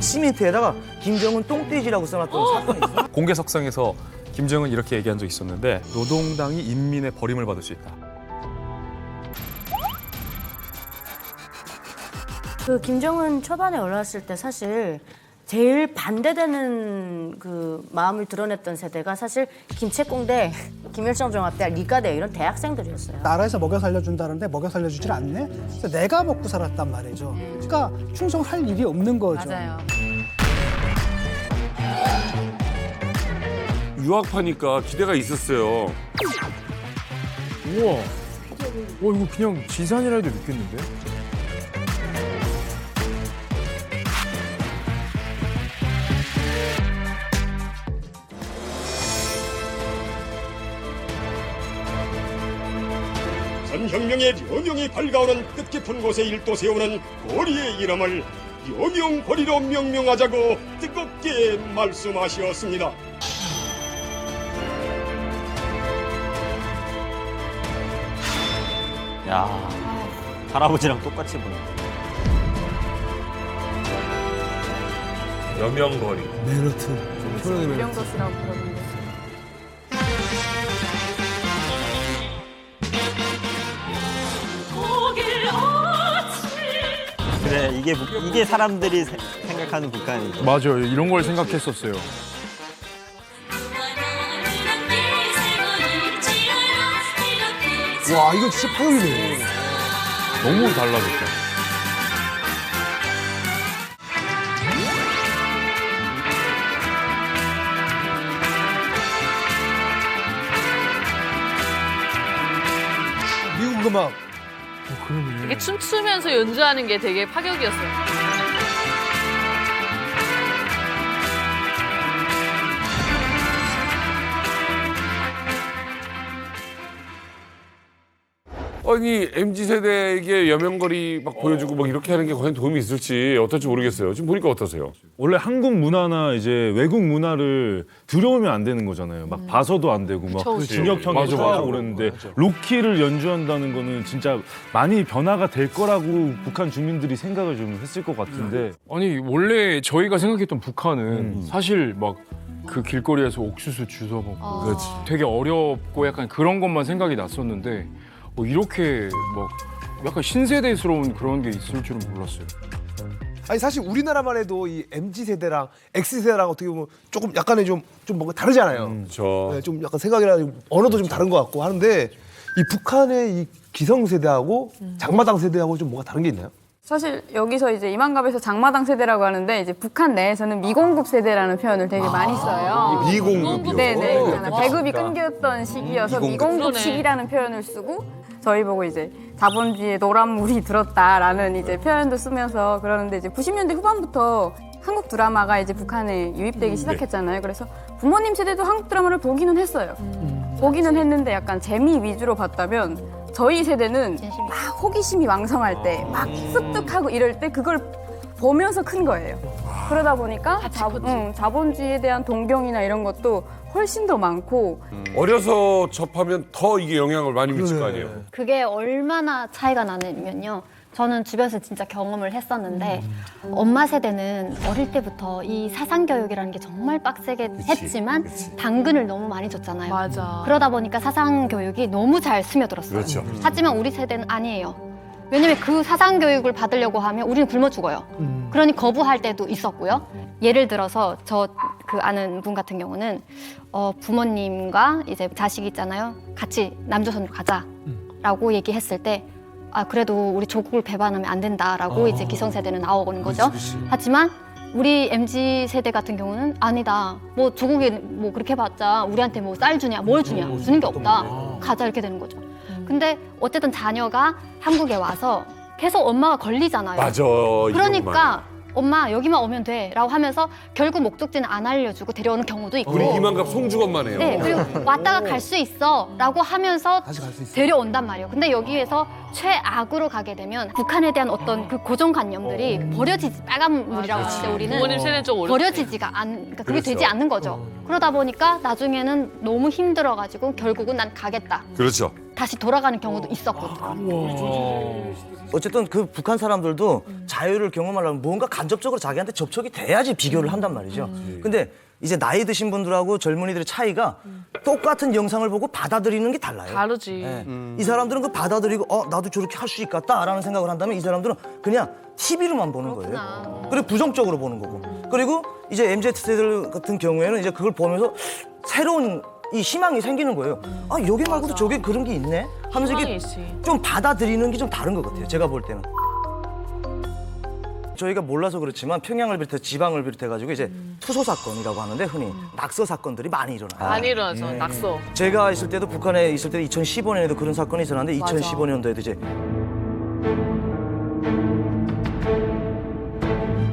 시멘트에다가 김정은 똥돼지라고 써놨던 사건이 있어요. 공개석상에서 김정은 이렇게 얘기한 적이 있었는데 노동당이 인민의 버림을 받을 수 있다. 그 김정은 초반에 올라왔을 때 사실 제일 반대되는 그 마음을 드러냈던 세대가 사실 김책공대, 김일성 종합대,理科대 이런 대학생들이었어요. 나라에서 먹여 살려준다는데 먹여 살려주질 않네? 그래서 내가 먹고 살았단 말이죠. 그러니까 충성할 일이 없는 거죠. 맞아요. 유학파니까 기대가 있었어요. 우와. 이거 그냥 지산이라 해도 믿겠는데? 전혁명의 여명이 밝아오는 뜻깊은 곳에 일도 세우는 고리의 이름을 여명고리로 명명하자고 뜨겁게 말씀하셨습니다. 야, 할아버지랑 똑같이 보네. 여명거리. 유령도시라고 그러는데. 그래, 이게 사람들이 생각하는 북한이죠. 맞아요. 이런 걸 생각했었어요. 와, 이거 진짜 파격이네. 너무 달라졌다. 미국 음악. 이게 춤추면서 연주하는 게 되게 파격이었어요. 아니 MZ세대에게 여명거리 막 보여주고 막 이렇게 하는 게 과연 도움이 있을지 어떨지 모르겠어요. 지금 보니까 어떠세요? 원래 한국 문화나 이제 외국 문화를 들여오면 안 되는 거잖아요. 막 봐서도 안 되고 막 진격형이 맞아, 맞아. 좋아하고 그러는데 로키를 연주한다는 거는 진짜 많이 변화가 될 거라고 북한 주민들이 생각을 좀 했을 것 같은데 아니 원래 저희가 생각했던 북한은 사실 막 그 길거리에서 옥수수 주워 먹고 되게 어렵고 약간 그런 것만 생각이 났었는데 이렇게 막 약간 신세대스러운 그런 게 있을 줄은 몰랐어요. 아니 사실 우리나라만 해도 이 MZ 세대랑 X 세대랑 어떻게 보면 조금 약간의 좀 뭔가 다르잖아요. 저 네, 좀 약간 생각이나 언어도 좀 다른 것 같고 하는데 이 북한의 이 기성 세대하고 장마당 세대하고 좀 뭐가 다른 게 있나요? 사실 여기서 이제 이만갑에서 장마당 세대라고 하는데 이제 북한 내에서는 미공급 세대라는 표현을 되게 많이 써요. 미공급이요. 네네. 배급이 끊겼던 시기여서 미공급 시기라는 표현을 쓰고 저희 보고 이제 자본주의의 노란물이 들었다라는 이제 표현도 쓰면서 그러는데 이제 90년대 후반부터 한국 드라마가 이제 북한에 유입되기 시작했잖아요. 그래서 부모님 세대도 한국 드라마를 보기는 했어요. 보기는 했는데 약간 재미 위주로 봤다면 저희 세대는 막 호기심이 왕성할 때 막 습득하고 이럴 때 그걸 보면서 큰 거예요. 그러다 보니까 자본주의에 대한 동경이나 이런 것도 훨씬 더 많고 어려서 접하면 더 이게 영향을 많이 미칠 거 아니에요. 그게 얼마나 차이가 나냐면요. 저는 주변에서 진짜 경험을 했었는데 엄마 세대는 어릴 때부터 이 사상교육이라는 게 정말 빡세게 했지만 당근을 너무 많이 줬잖아요. 맞아. 그러다 보니까 사상교육이 너무 잘 스며들었어요. 그렇죠. 하지만 우리 세대는 아니에요. 왜냐면 그 사상교육을 받으려고 하면 우리는 굶어 죽어요. 그러니 거부할 때도 있었고요. 예를 들어서 저 그 아는 분 같은 경우는 부모님과 이제 자식이 있잖아요. 같이 남조선으로 가자라고 얘기했을 때 그래도 우리 조국을 배반하면 안 된다라고 이제 기성세대는 나오는 거죠. 하지만 우리 MZ세대 같은 경우는 아니다. 뭐 조국이 뭐 그렇게 봤자 우리한테 뭐 쌀 주냐, 뭘 주냐, 주는 게 없다. 가자 이렇게 되는 거죠. 근데 어쨌든 자녀가 한국에 와서 계속 엄마가 걸리잖아요. 맞아. 그러니까 엄마 여기만 오면 돼 라고 하면서 결국 목적지는 안 알려주고 데려오는 경우도 있고 우리 이만갑 송주건만 해요. 네, 그리고 왔다가 갈 수 있어 라고 하면서 다시 갈 수 있어. 데려온단 말이에요. 근데 여기에서 최악으로 가게 되면 북한에 대한 어떤 그 고정관념들이 버려지지, 빨간물이라고 하는데 우리는 부모님 세대는 좀 어렵죠. 버려지지가 그러니까 그게 그렇죠. 되지 않는 거죠. 그러다 보니까 나중에는 너무 힘들어가지고 결국은 난 가겠다. 그렇죠. 다시 돌아가는 경우도 있었거든요. 어쨌든 그 북한 사람들도 자유를 경험하려면 뭔가 간접적으로 자기한테 접촉이 돼야지 비교를 한단 말이죠. 근데 이제 나이 드신 분들하고 젊은이들의 차이가 똑같은 영상을 보고 받아들이는 게 달라요. 다르지. 예. 이 사람들은 그 받아들이고 나도 저렇게 할 수 있겠다라는 생각을 한다면 이 사람들은 그냥 TV로만 보는 거예요. 그리고 부정적으로 보는 거고. 그리고 이제 MZ세대들 같은 경우에는 이제 그걸 보면서 새로운 이 희망이 생기는 거예요. 여기 말고도 저게 그런 게 있네? 하면서 이게 좀 받아들이는 게 좀 다른 것 같아요. 제가 볼 때는. 저희가 몰라서 그렇지만 평양을 비롯해 지방을 비롯해가지고 이제 투소 사건이라고 하는데 흔히 낙서 사건들이 많이 일어나요. 많이 일어나죠. 낙서. 제가 있을 때도 북한에 있을 때 2015년에도 그런 사건이 있었는데 맞아. 2015년도에도 이제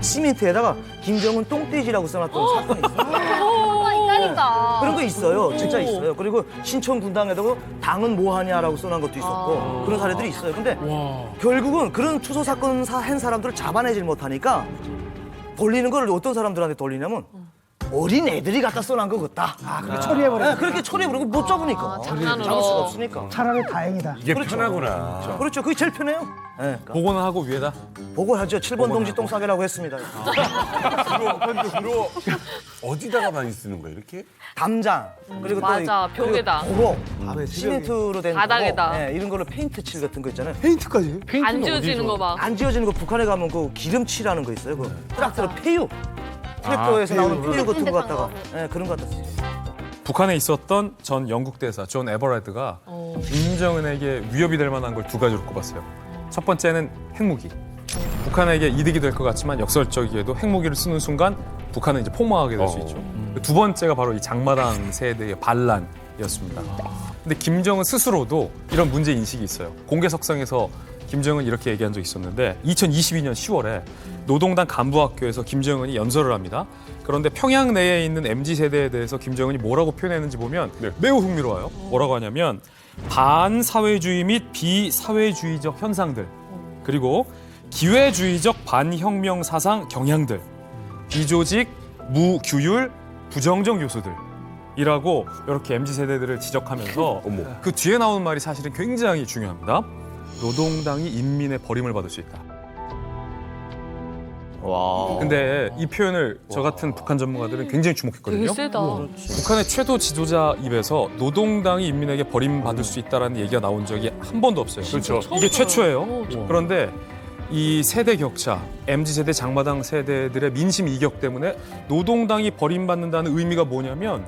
시멘트에다가 김정은 똥돼지라고 써놨던 사건이 있어요. 그런 거 있어요. 진짜 있어요. 그리고 신촌 군당에다가 당은 뭐하냐라고 써놓은 것도 있었고 그런 사례들이 있어요. 근데 결국은 그런 투소 사건 한 사람들을 잡아내질 못하니까 돌리는 걸 어떤 사람들한테 돌리냐면 어린 애들이 갖다 써놓은 거 같다. 그렇게 처리해버려. 그렇게 처리해버리고 못 잡으니까. 장난으로. 잡을 수가 없으니까. 차라리 다행이다. 이게 편하구나. 그렇죠. 그게 제일 편해요. 네. 보고는 하고 위에다. 보고하죠. 7번 동지 똥 싸개라고 했습니다. 주로 어디다가 많이 쓰는 거예요, 이렇게? 담장 그리고 맞아, 또 벽에다. 도로 시멘트로 된 바닥에다. 도로, 이런 걸로 페인트 칠 같은 거 있잖아요. 페인트까지? 안 지워지는 거 막. 안 지워지는 거 북한에 가면 그 기름칠하는 거 있어요. 그 트랙터로 폐유. 트랙터에서 나오는 폐유 같은 거 갖다가 그런 거 갖다 쓰죠. 북한에 있었던 전 영국 대사 존 에버레드가 김정은에게 위협이 될 만한 걸 두 가지로 꼽았어요. 첫 번째는 핵무기. 북한에게 이득이 될 것 같지만 역설적이게도 핵무기를 쓰는 순간 북한은 이제 폭망하게 될 수 있죠. 두 번째가 바로 이 장마당 세대의 반란이었습니다. 근데 김정은 스스로도 이런 문제 인식이 있어요. 공개석상에서 김정은 이렇게 얘기한 적이 있었는데 2022년 10월에 노동당 간부학교에서 김정은이 연설을 합니다. 그런데 평양 내에 있는 MZ세대에 대해서 김정은이 뭐라고 표현했는지 보면 매우 흥미로워요. 뭐라고 하냐면 반사회주의 및 비사회주의적 현상들, 그리고 기회주의적 반혁명 사상 경향들, 비조직, 무규율, 부정적 요소들이라고 이렇게 MZ세대들을 지적하면서 그 뒤에 나오는 말이 사실은 굉장히 중요합니다. 노동당이 인민의 버림을 받을 수 있다. 와. 근데 이 표현을 저 같은 북한 전문가들은 굉장히 주목했거든요. 되게 세다. 북한의 최고 지도자 입에서 노동당이 인민에게 버림받을 수 있다는 얘기가 나온 적이 한 번도 없어요. 그렇죠. 이게 최초예요. 그런데 이 세대 격차, MZ세대, 장마당 세대들의 민심 이격 때문에 노동당이 버림받는다는 의미가 뭐냐면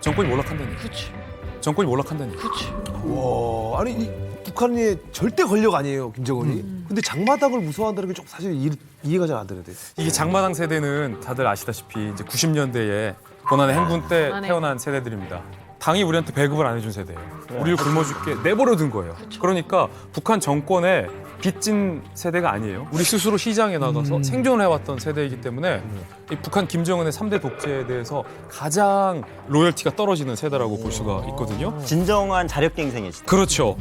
정권이 몰락한다는 얘기죠. 정권이 몰락한다는 얘기죠. 와, 아니 이 북한의 절대 권력 아니에요, 김정은이. 근데 장마당을 무서워한다는 게 좀 사실 이해가 잘 안 되는데. 이게 장마당 세대는 다들 아시다시피 이제 90년대에 고난의 행군 때 네. 태어난 세대들입니다. 당이 우리한테 배급을 안 해준 세대예요. 우리를 굶어 죽게 내버려 둔 거예요. 그러니까 북한 정권에 빚진 세대가 아니에요. 우리 스스로 시장에 나가서 생존을 해왔던 세대이기 때문에 이 북한 김정은의 3대 독재에 대해서 가장 로열티가 떨어지는 세대라고 볼 수가 있거든요. 진정한 자력갱생이시다. 그렇죠.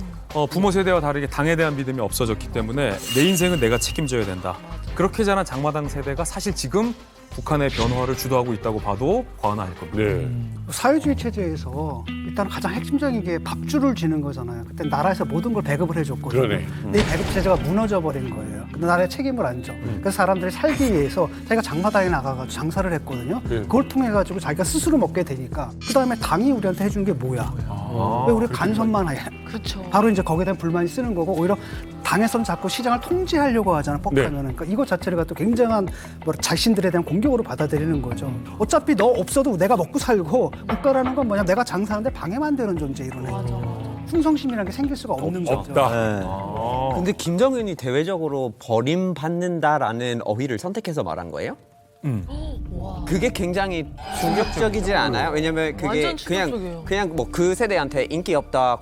부모 세대와 다르게 당에 대한 믿음이 없어졌기 때문에 내 인생은 내가 책임져야 된다. 그렇게 자란 장마당 세대가 사실 지금 북한의 변화를 주도하고 있다고 봐도 과언 아닐 겁니다. 네. 사회주의 체제에서 일단 가장 핵심적인 게 밥줄을 지는 거잖아요. 그때 나라에서 모든 걸 배급을 해줬거든요. 그러네. 근데 이 배급 체제가 무너져 버린 거예요. 근데 나라의 책임을 안 져. 그래서 사람들이 살기 위해서 자기가 장마당에 나가가지고 장사를 했거든요. 그걸 통해 가지고 자기가 스스로 먹게 되니까 그 다음에 당이 우리한테 해준 게 뭐야? 왜 우리 간섭만 해? 그렇죠. 바로 이제 거기에 대한 불만이 쓰는 거고 오히려 당에서는 자꾸 시장을 통제하려고 하잖아요. 뻑하면은. 그러니까 이것 자체를 갖고 굉장한 자신들에 대한 공격으로 받아들이는 거죠. 어차피 너 없어도 내가 먹고 살고 국가라는 건 뭐냐? 내가 장사하는데 방해만 되는 존재 이러네. 충성심이라는 게 생길 수가 없는 거죠. 없다. 근데 김정은이 대외적으로 버림받는다라는 어휘를 선택해서 말한 거예요? 그게 굉장히 충격적이지 않아요? 왜냐면 그게 완전 충격적이에요. 그냥 뭐 그 세대한테 인기 없다,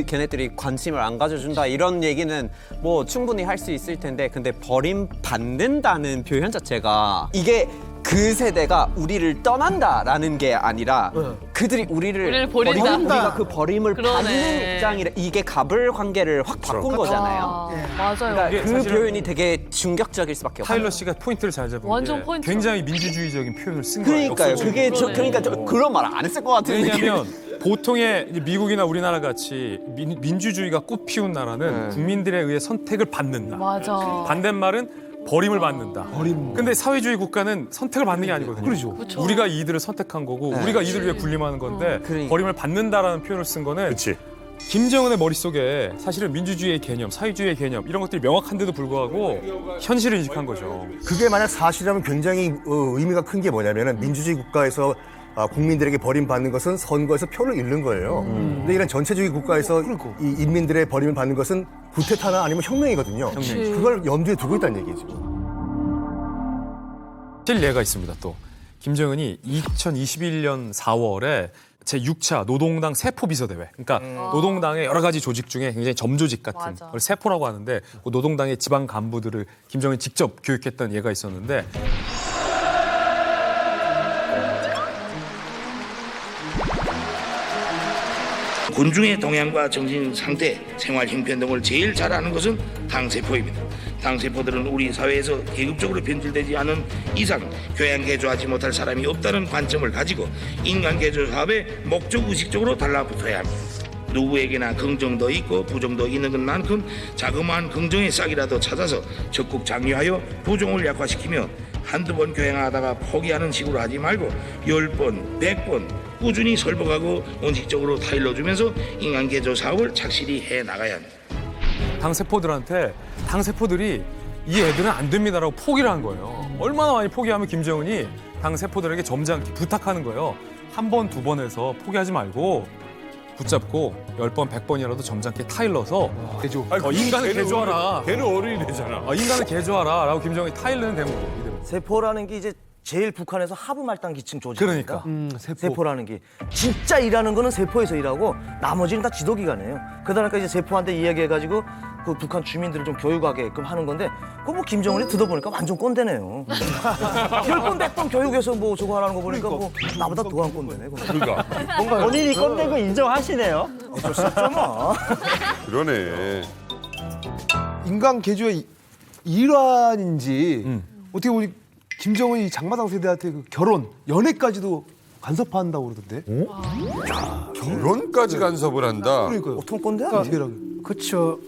걔네들이 관심을 안 가져준다 이런 얘기는 뭐 충분히 할 수 있을 텐데, 근데 버림받는다는 표현 자체가 이게 그 세대가 우리를 떠난다라는 게 아니라 그들이 우리를 버린다. 우리가 그 버림을 그러네. 받는 입장이라, 이게 갑을 관계를 확 바꾼 거잖아요. 맞아요. 그러니까 그 사실은 표현이 되게 충격적일 수밖에 없어요. 타일러 씨가 포인트를 잘 잡은 완전 게 포인트. 굉장히 민주주의적인 표현을 쓴 거예요. 그러니까요. 역설적으로. 그게 그러니까 그런 말 안 했을 것 같은 느낌. 왜냐하면 보통의 이제 미국이나 우리나라 같이 민주주의가 꽃피운 나라는 국민들에 의해 선택을 받는다. 맞아. 반대말은 버림을 받는다. 근데 사회주의 국가는 선택을 받는 게 아니거든요. 그렇죠. 우리가 이들을 선택한 거고 우리가 이들을 위해 군림하는 건데 버림을 받는다라는 표현을 쓴 거는 그렇지. 김정은의 머릿속에 사실은 민주주의의 개념, 사회주의의 개념 이런 것들이 명확한데도 불구하고 현실을 인식한 거죠. 그게 만약 사실이라면 굉장히 의미가 큰 게 뭐냐면은 민주주의 국가에서 국민들에게 버림받는 것은 선거에서 표를 잃는 거예요. 근데 이런 전체주의 국가에서 이 인민들의 버림을 받는 것은 구테타나 아니면 혁명이거든요. 그걸 염두에 두고 있다는 얘기죠. 실 예가 있습니다. 또 김정은이 2021년 4월에 제6차 노동당 세포 비서대회. 그러니까 노동당의 여러 가지 조직 중에 굉장히 점조직 같은 걸 세포라고 하는데 그 노동당의 지방 간부들을 김정은이 직접 교육했던 예가 있었는데 군중의 동향과 정신 상태, 생활 형편 등을 제일 잘 아는 것은 당세포입니다. 당세포들은 우리 사회에서 계급적으로 변질되지 않은 이상 교양개조하지 못할 사람이 없다는 관점을 가지고 인간개조 사업에 목적의식적으로 달라붙어야 합니다. 누구에게나 긍정도 있고 부정도 있는 것만큼 자그마한 긍정의 싹이라도 찾아서 적극 장려하여 부정을 약화시키며 한두 번 교행하다가 포기하는 식으로 하지 말고 10번, 100번 꾸준히 설득하고 원칙적으로 타일러주면서 인간개조 사업을 착실히 해나가야 합니다. 당세포들한테 당세포들이 이 애들은 안 됩니다라고 포기를 한 거예요. 얼마나 많이 포기하면 김정은이 당세포들에게 점잖게 부탁하는 거예요. 한 번, 두 번 해서 포기하지 말고 붙잡고 10번, 100번이라도 점잖게 타일러서 인간을 개조하라. 걔는 어린이잖아. 인간을 개조하라 라고 김정은이 타일러는 대목이에요. 세포라는 게 이제 제일 북한에서 하부 말단 기층 조직입니다. 그러니까. 세포라는 게 진짜 일하는 거는 세포에서 일하고 나머지는 다 지도기관이에요. 그러니까 이제 세포한테 이야기해가지고 그 북한 주민들을 좀 교육하게끔 하는 건데 그거 뭐 김정은이 듣어보니까 완전 꼰대네요. 10번 100번 교육해서 뭐 저거 하라는 거 보니까 뭐 나보다 더한 꼰대네. 그러니까. 본인이 꼰대인 거 인정하시네요. 어쩔 수 없잖아. 그러네. 인간 개조의 일환인지 어떻게 보니 김정은이 장마당 세대한테 그 결혼, 연애까지도 간섭한다고 그러던데. 결혼까지 간섭을 한다. 그러니까요. 보통 꼰대 아니에요? 그렇죠.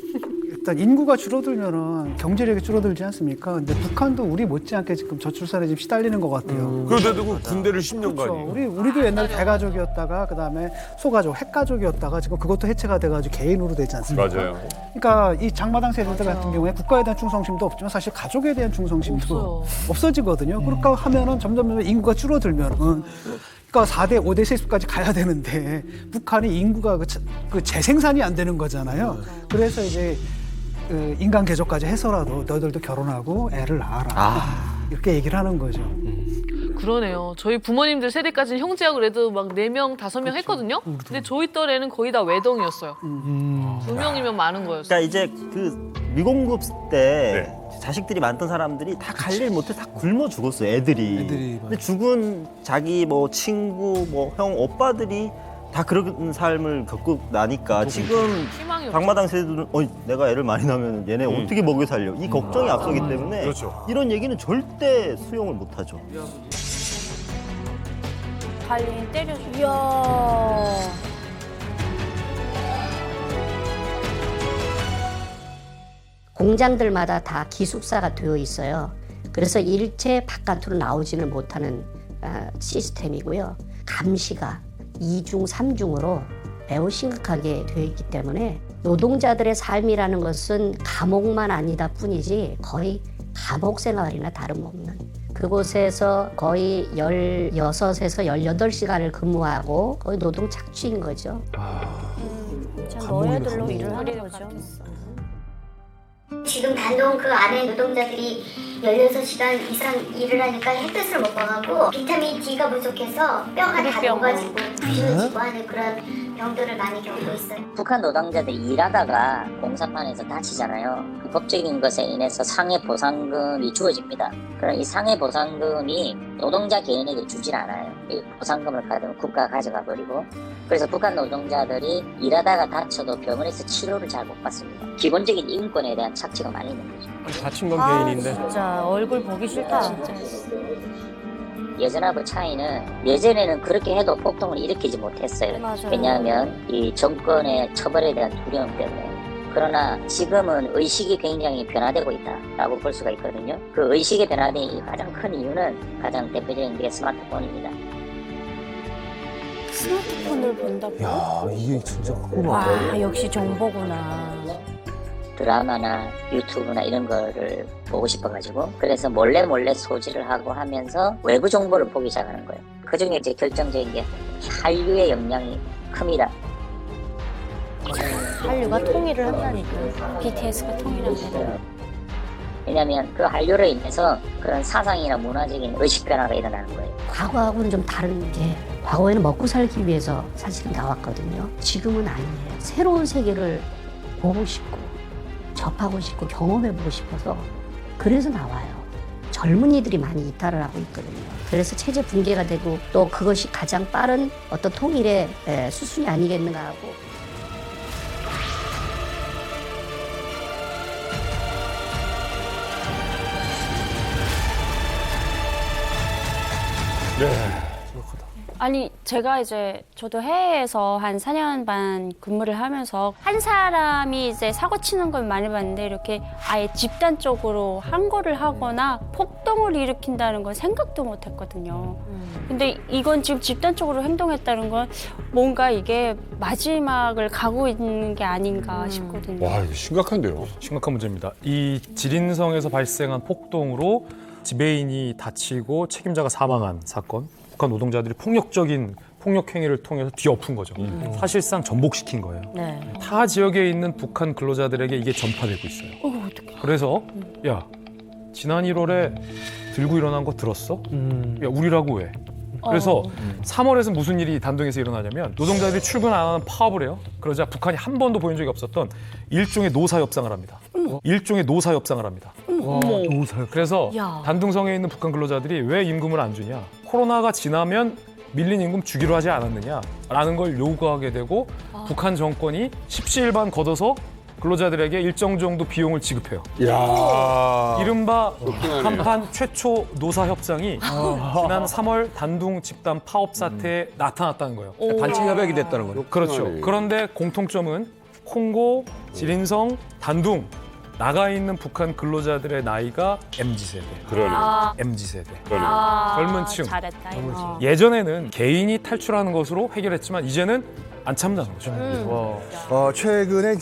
일단 인구가 줄어들면은 경제력이 줄어들지 않습니까? 근데 북한도 우리 못지않게 지금 저출산에 지금 시달리는 것 같아요. 그런데도 그 군대를 10년간이. 그렇죠. 우리도 옛날에 대가족이었다가 그다음에 소가족, 핵가족이었다가 지금 그것도 해체가 돼가지고 개인으로 되지 않습니까? 맞아요. 그러니까 이 장마당 세대들 같은 경우에 국가에 대한 충성심도 없지만 사실 가족에 대한 충성심도 없어지거든요. 그러니까 하면은 점점 인구가 줄어들면은 그러니까 4대, 5대 세습까지 가야 되는데 북한이 인구가 그 재생산이 안 되는 거잖아요. 그래서 이제 인간 개조까지 해서라도 너희들도 결혼하고 애를 낳아라. 이렇게 얘기를 하는 거죠. 그러네요. 저희 부모님들 세대까지는 형제하고 그래도 막 4명, 5명 했거든요. 근데 저희 또래는 거의 다 외동이었어요. 2명이면 많은 거였어요. 그러니까 이제 그 미공급 때 자식들이 많던 사람들이 다 갈 일 못해 다 굶어 죽었어요. 애들이. 근데 죽은 자기 뭐 친구, 뭐 형, 오빠들이 다 그런 삶을 겪고 나니까 지금 장마당 세대들은 내가 애를 많이 낳으면 얘네 어떻게 먹여 살려 이 걱정이 앞서기 때문에 이런 얘기는 절대 수용을 못하죠. 달린 때려줘. 이야. 공장들마다 다 기숙사가 되어 있어요. 그래서 일체 바깥으로 나오지는 못하는 시스템이고요. 감시가 2중, 3중으로 매우 심각하게 되어 있기 때문에 노동자들의 삶이라는 것은 감옥만 아니다 뿐이지 거의 감옥 생활이나 다름없는 그곳에서 거의 16에서 18시간을 근무하고 거의 노동 착취인 거죠. 참 너희들로 일을 하는 거죠. 지금 단독 그 안에 노동자들이 16시간 이상 일을 하니까 햇볕을 못 봐가고 비타민 D가 부족해서 뼈가 다 녹아지고 부서지고 하는 그런 병들을 많이 겪고 있어요. 북한 노동자들이 일하다가 공사판에서 다치잖아요. 그 법적인 것에 인해서 상해 보상금이 주어집니다. 그럼 이 상해 보상금이 노동자 개인에게 주질 않아요. 이 보상금을 받으면 국가가 가져가 버리고 그래서 북한 노동자들이 일하다가 다쳐도 병원에서 치료를 잘 못 받습니다. 기본적인 인권에 대한 착취가 많이 있는 거죠. 다친 건 개인인데. 진짜 얼굴 보기 싫다. 예전하고 차이는 예전에는 그렇게 해도 폭동을 일으키지 못했어요. 맞아요. 왜냐하면 이 정권의 처벌에 대한 두려움 때문에. 그러나 지금은 의식이 굉장히 변화되고 있다라고 볼 수가 있거든요. 그 의식의 변화된 가장 큰 이유는 가장 대표적인 게 스마트폰입니다. 스마트폰을 본다고? 야, 이게 진짜 크구나. 와, 역시 정보구나. 드라마나 유튜브나 이런 거를 보고 싶어가지고 그래서 몰래 소지를 하고 하면서 외부 정보를 보기 시작하는 거예요. 그중에 이제 결정적인 게 한류의 영향이 큽니다. 한류가 통일을 한다니까. BTS가 통일한다. 왜냐하면 그 한류로 인해서 그런 사상이나 문화적인 의식 변화가 일어나는 거예요. 과거하고는 좀 다른 게 과거에는 먹고 살기 위해서 사실은 나왔거든요. 지금은 아니에요. 새로운 세계를 보고 싶고 접하고 싶고 경험해보고 싶어서 그래서 나와요. 젊은이들이 많이 이탈을 하고 있거든요. 그래서 체제 붕괴가 되고 또 그것이 가장 빠른 어떤 통일의 수순이 아니겠는가 하고. 네. 아니 제가 이제 저도 해외에서 한 4년 반 근무를 하면서 한 사람이 이제 사고 치는 걸 많이 봤는데 이렇게 아예 집단적으로 항거를 하거나 폭동을 일으킨다는 건 생각도 못 했거든요. 근데 이건 지금 집단적으로 행동했다는 건 뭔가 이게 마지막을 가고 있는 게 아닌가 싶거든요. 와, 이거 심각한데요? 심각한 문제입니다. 이 지린성에서 발생한 폭동으로 지배인이 다치고 책임자가 사망한 사건. 북한 노동자들이 폭력적인 폭력 행위를 통해서 뒤엎은 거죠. 사실상 전복시킨 거예요. 네. 타 지역에 있는 북한 근로자들에게 이게 전파되고 있어요. 그래서 야, 지난 1월에 들고 일어난 거 들었어? 야, 우리라고 왜? 그래서 3월에서 무슨 일이 단둥에서 일어나냐면 노동자들이 출근 안 하는 파업을 해요. 그러자 북한이 한 번도 보인 적이 없었던 일종의 노사 협상을 합니다. 일종의 노사 협상을 합니다. 그래서 야. 단둥성에 있는 북한 근로자들이 왜 임금을 안 주냐? 코로나가 지나면 밀린 임금 주기로 하지 않았느냐라는 걸 요구하게 되고 북한 정권이 십시일반 걷어서 근로자들에게 일정 정도 비용을 지급해요. 야. 이른바 그렇긴 한판 최초 노사 협상이 지난 3월 단둥 집단 파업 사태에 나타났다는 거예요. 단체 협약이 됐다는 거죠. 그렇죠. 그런데 공통점은 콩고, 지린성, 단둥 나가 있는 북한 근로자들의 나이가 MZ세대. 그러네. MZ세대. 그러네. 젊은 층. 잘했다. 예전에는 개인이 탈출하는 것으로 해결했지만 이제는 안 참는다는 거죠. 최근에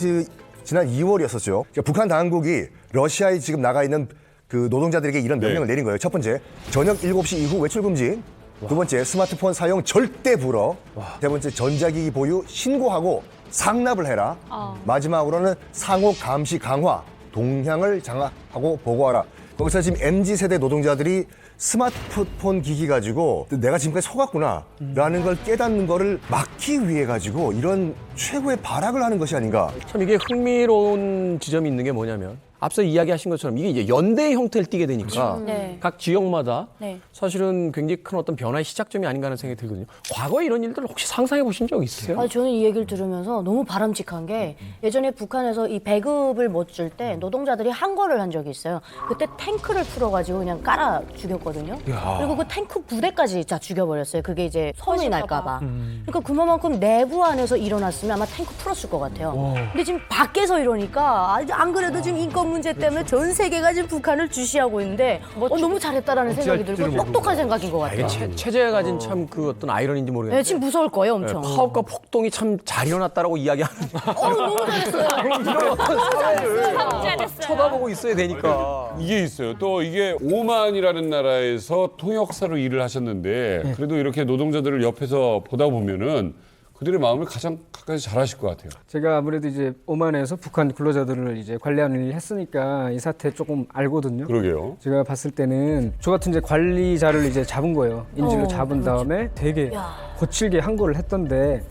지난 2월이었었죠. 북한 당국이 러시아에 지금 나가 있는 그 노동자들에게 이런 명령을 내린 거예요. 첫 번째, 저녁 7시 이후 외출 금지. 두 번째, 스마트폰 사용 절대 불어. 세 번째, 전자기기 보유 신고하고 상납을 해라. 마지막으로는 상호 감시 강화, 동향을 장악하고 보고하라. 거기서 지금 MZ세대 노동자들이 스마트폰 기기 가지고 내가 지금까지 속았구나라는 걸 깨닫는 거를 막기 위해 가지고 이런 최고의 발악을 하는 것이 아닌가. 참 이게 흥미로운 지점이 있는 게 뭐냐면 앞서 이야기하신 것처럼 이게 이제 연대의 형태를 띠게 되니까 네. 각 지역마다 네. 사실은 굉장히 큰 어떤 변화의 시작점이 아닌가 하는 생각이 들거든요. 과거에 이런 일들 혹시 상상해 보신 적 있으세요? 아니, 저는 이 얘기를 들으면서 너무 바람직한 게 예전에 북한에서 이 배급을 못 줄 때 노동자들이 항거를 한 적이 있어요. 그때 탱크를 풀어가지고 그냥 깔아 죽였거든요. 그리고 그 탱크 부대까지 다 죽여버렸어요. 그게 이제 소문이 날까봐. 그러니까 그만큼 내부 안에서 일어났으면 아마 탱크 풀었을 것 같아요. 근데 지금 밖에서 이러니까 안 그래도 지금 인권 문제 때문에 전 세계가 지금 북한을 주시하고 있는데 너무 잘했다라는 생각이 들고 똑똑한 생각인 것 같아요. 이게 체제가 가진 참 그 어떤 아이러니인지 모르겠는데 네, 지금 무서울 거예요, 엄청. 파업과 폭동이 참 잘 일어났다라고 이야기하는 너무 잘했어요. 이런 어떤 사회를 쳐다보고 있어야 되니까. 이게 있어요. 또 이게 오만이라는 나라에서 통역사로 일을 하셨는데 그래도 이렇게 노동자들을 옆에서 보다 보면은 그들의 마음을 가장 가까이 잘 아실 것 같아요. 제가 아무래도 이제 오만에서 북한 근로자들을 이제 관리하는 일을 했으니까 이 사태 조금 알거든요. 그러게요. 제가 봤을 때는 저 같은 이제 관리자를 이제 잡은 거예요. 인질로 잡은 다음에 되게 거칠게 항거를 했던데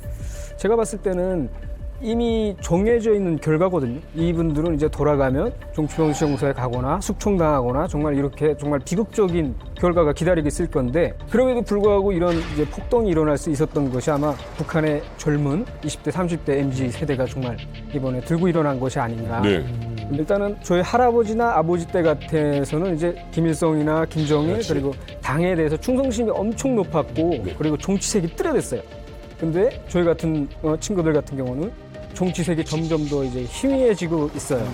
제가 봤을 때는 이미 정해져 있는 결과거든요. 이분들은 이제 돌아가면 종추병시용소에 가거나 숙청당하거나 정말 이렇게 정말 비극적인 결과가 기다리고 있을 건데 그럼에도 불구하고 이런 이제 폭동이 일어날 수 있었던 것이 아마 북한의 젊은 20대, 30대 MZ 세대가 정말 이번에 들고 일어난 것이 아닌가. 네. 일단은 저희 할아버지나 아버지 때 같아서는 이제 김일성이나 김정일 그리고 당에 대해서 충성심이 엄청 높았고 그리고 정치색이 뚜렷했어요. 근데 저희 같은 친구들 같은 경우는 정치색이 점점 더 이제 희미해지고 있어요.